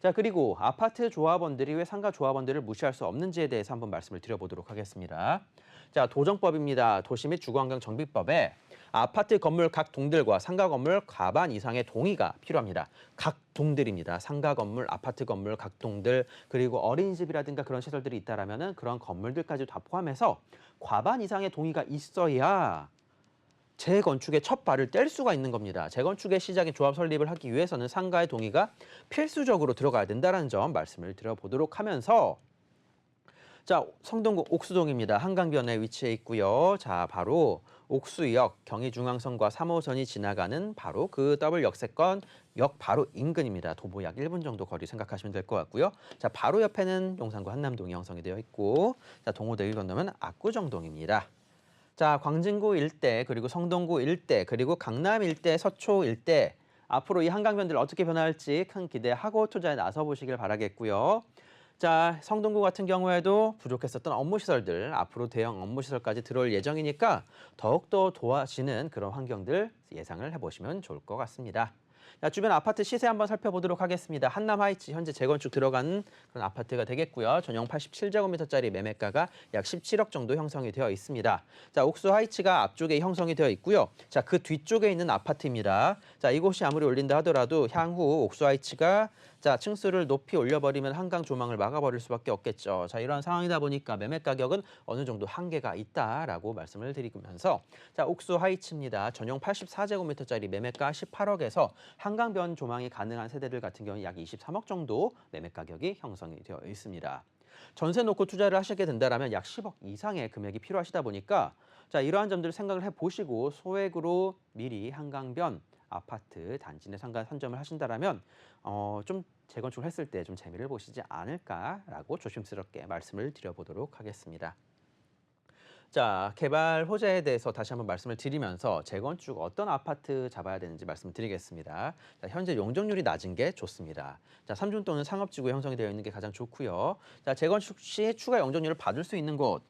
자, 그리고 아파트 조합원들이 왜 상가 조합원들을 무시할 수 없는지에 대해서 한번 말씀을 드려보도록 하겠습니다. 자, 도정법입니다. 도시 및 주거환경 정비법에 아파트 건물 각 동들과 상가 건물 과반 이상의 동의가 필요합니다. 각 동들입니다. 상가 건물, 아파트 건물, 각 동들, 그리고 어린이집이라든가 그런 시설들이 있다라면은 그런 건물들까지 다 포함해서 과반 이상의 동의가 있어야 재건축의 첫 발을 뗄 수가 있는 겁니다. 재건축의 시작인 조합 설립을 하기 위해서는 상가의 동의가 필수적으로 들어가야 된다는 점 말씀을 드려보도록 하면서 자, 성동구 옥수동입니다. 한강변에 위치해 있고요. 자, 바로 옥수역, 경의중앙선과 3호선이 지나가는 바로 그 더블 역세권 역 바로 인근입니다. 도보 약 1분 정도 거리 생각하시면 될 것 같고요. 자, 바로 옆에는 용산구 한남동이 형성이 되어 있고, 자, 동호대길 건너면 압구정동입니다. 자, 광진구 일대, 그리고 성동구 일대, 그리고 강남 일대, 서초 일대, 앞으로 이 한강변들 어떻게 변화할지 큰 기대하고 투자에 나서 보시길 바라겠고요. 자, 성동구 같은 경우에도 부족했었던 업무시설들, 앞으로 대형 업무시설까지 들어올 예정이니까 더욱더 도와지는 그런 환경들 예상을 해보시면 좋을 것 같습니다. 자, 주변 아파트 시세 한번 살펴보도록 하겠습니다. 한남 하이츠 현재 재건축 들어간 그런 아파트가 되겠고요. 전용 87제곱미터짜리 매매가가 약 17억 정도 형성이 되어 있습니다. 자, 옥수 하이츠가 앞쪽에 형성이 되어 있고요. 자, 그 뒤쪽에 있는 아파트입니다. 자, 이곳이 아무리 올린다 하더라도 향후 옥수 하이츠가 자, 층수를 높이 올려버리면 한강 조망을 막아버릴 수밖에 없겠죠. 자, 이런 상황이다 보니까 매매 가격은 어느 정도 한계가 있다라고 말씀을 드리면서 자, 옥수 하이츠입니다. 전용 84제곱미터짜리 매매가 18억에서 한강변 조망이 가능한 세대들 같은 경우는 약 23억 정도 매매 가격이 형성이 되어 있습니다. 전세 놓고 투자를 하시게 된다면 약 10억 이상의 금액이 필요하시다 보니까 자, 이러한 점들을 생각을 해보시고 소액으로 미리 한강변 아파트 단지 내 상가 선점을 하신다라면 좀 재건축을 했을 때 좀 재미를 보시지 않을까라고 조심스럽게 말씀을 드려보도록 하겠습니다. 자, 개발 호재에 대해서 다시 한번 말씀을 드리면서 재건축 어떤 아파트 잡아야 되는지 말씀드리겠습니다. 자, 현재 용적률이 낮은 게 좋습니다. 자, 3중 또는 상업지구 형성이 되어 있는 게 가장 좋고요. 자, 재건축 시 추가 용적률을 받을 수 있는 곳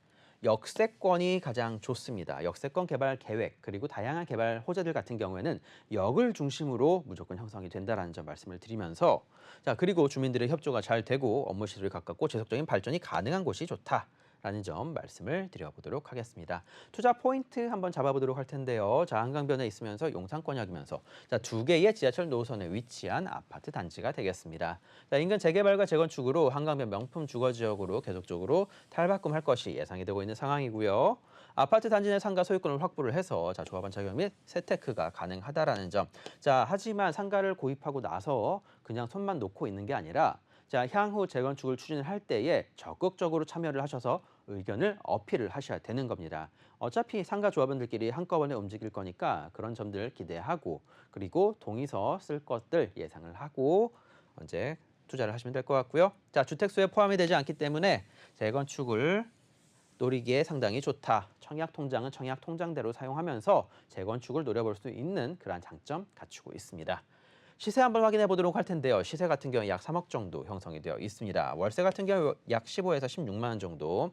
역세권이 가장 좋습니다. 역세권 개발 계획 그리고 다양한 개발 호재들 같은 경우에는 역을 중심으로 무조건 형성이 된다는 점 말씀을 드리면서 자, 그리고 주민들의 협조가 잘 되고 업무 시설이 가깝고 지속적인 발전이 가능한 곳이 좋다라는 점 말씀을 드려보도록 하겠습니다. 투자 포인트 한번 잡아보도록 할 텐데요. 자, 한강변에 있으면서 용산권역이면서 자, 2개의 지하철 노선에 위치한 아파트 단지가 되겠습니다. 자, 인근 재개발과 재건축으로 한강변 명품 주거지역으로 계속적으로 탈바꿈할 것이 예상이 되고 있는 상황이고요. 아파트 단지 내 상가 소유권을 확보를 해서 자, 조합원 자격 및 세테크가 가능하다라는 점. 자, 하지만 상가를 구입하고 나서 그냥 손만 놓고 있는 게 아니라 자, 향후 재건축을 추진을 할 때에 적극적으로 참여를 하셔서 의견을 어필을 하셔야 되는 겁니다. 어차피 상가 조합원들끼리 한꺼번에 움직일 거니까 그런 점들 기대하고 그리고 동의서 쓸 것들 예상을 하고 언제 투자를 하시면 될 것 같고요. 자, 주택수에 포함이 되지 않기 때문에 재건축을 노리기에 상당히 좋다. 청약통장은 청약통장대로 사용하면서 재건축을 노려볼 수 있는 그러한 장점 갖추고 있습니다. 시세 한번 확인해 보도록 할 텐데요. 시세 같은 경우 약 3억 정도 형성이 되어 있습니다. 월세 같은 경우 약 15에서 16만 원 정도.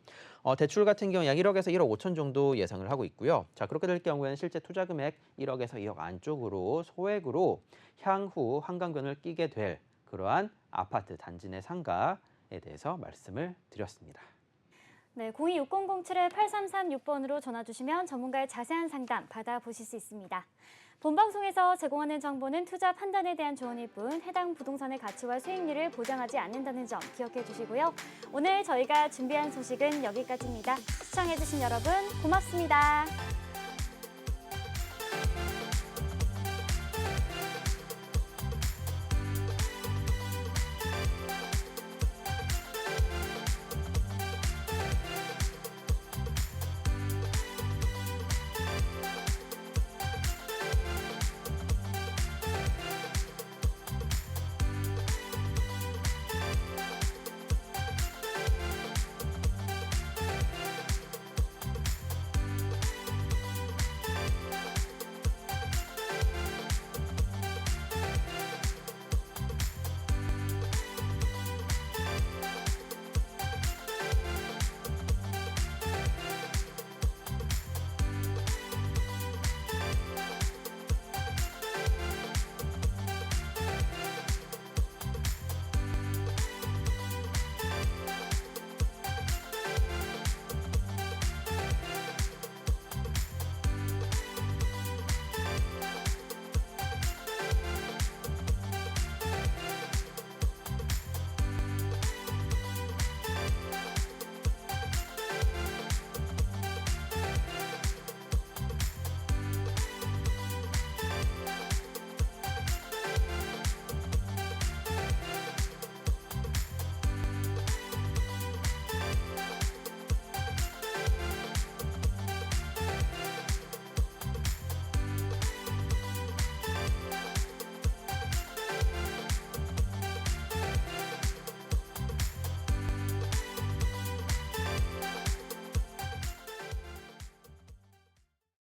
대출 같은 경우 약 1억에서 1억 5천 정도 예상을 하고 있고요. 자, 그렇게 될 경우에는 실제 투자 금액 1억에서 2억 안쪽으로 소액으로 향후 한강변을 끼게 될 그러한 아파트 단지 내 상가에 대해서 말씀을 드렸습니다. 네, 026007-8336번으로 전화 주시면 전문가의 자세한 상담 받아보실 수 있습니다. 본방송에서 제공하는 정보는 투자 판단에 대한 조언일 뿐 해당 부동산의 가치와 수익률을 보장하지 않는다는 점 기억해 주시고요. 오늘 저희가 준비한 소식은 여기까지입니다. 시청해 주신 여러분 고맙습니다.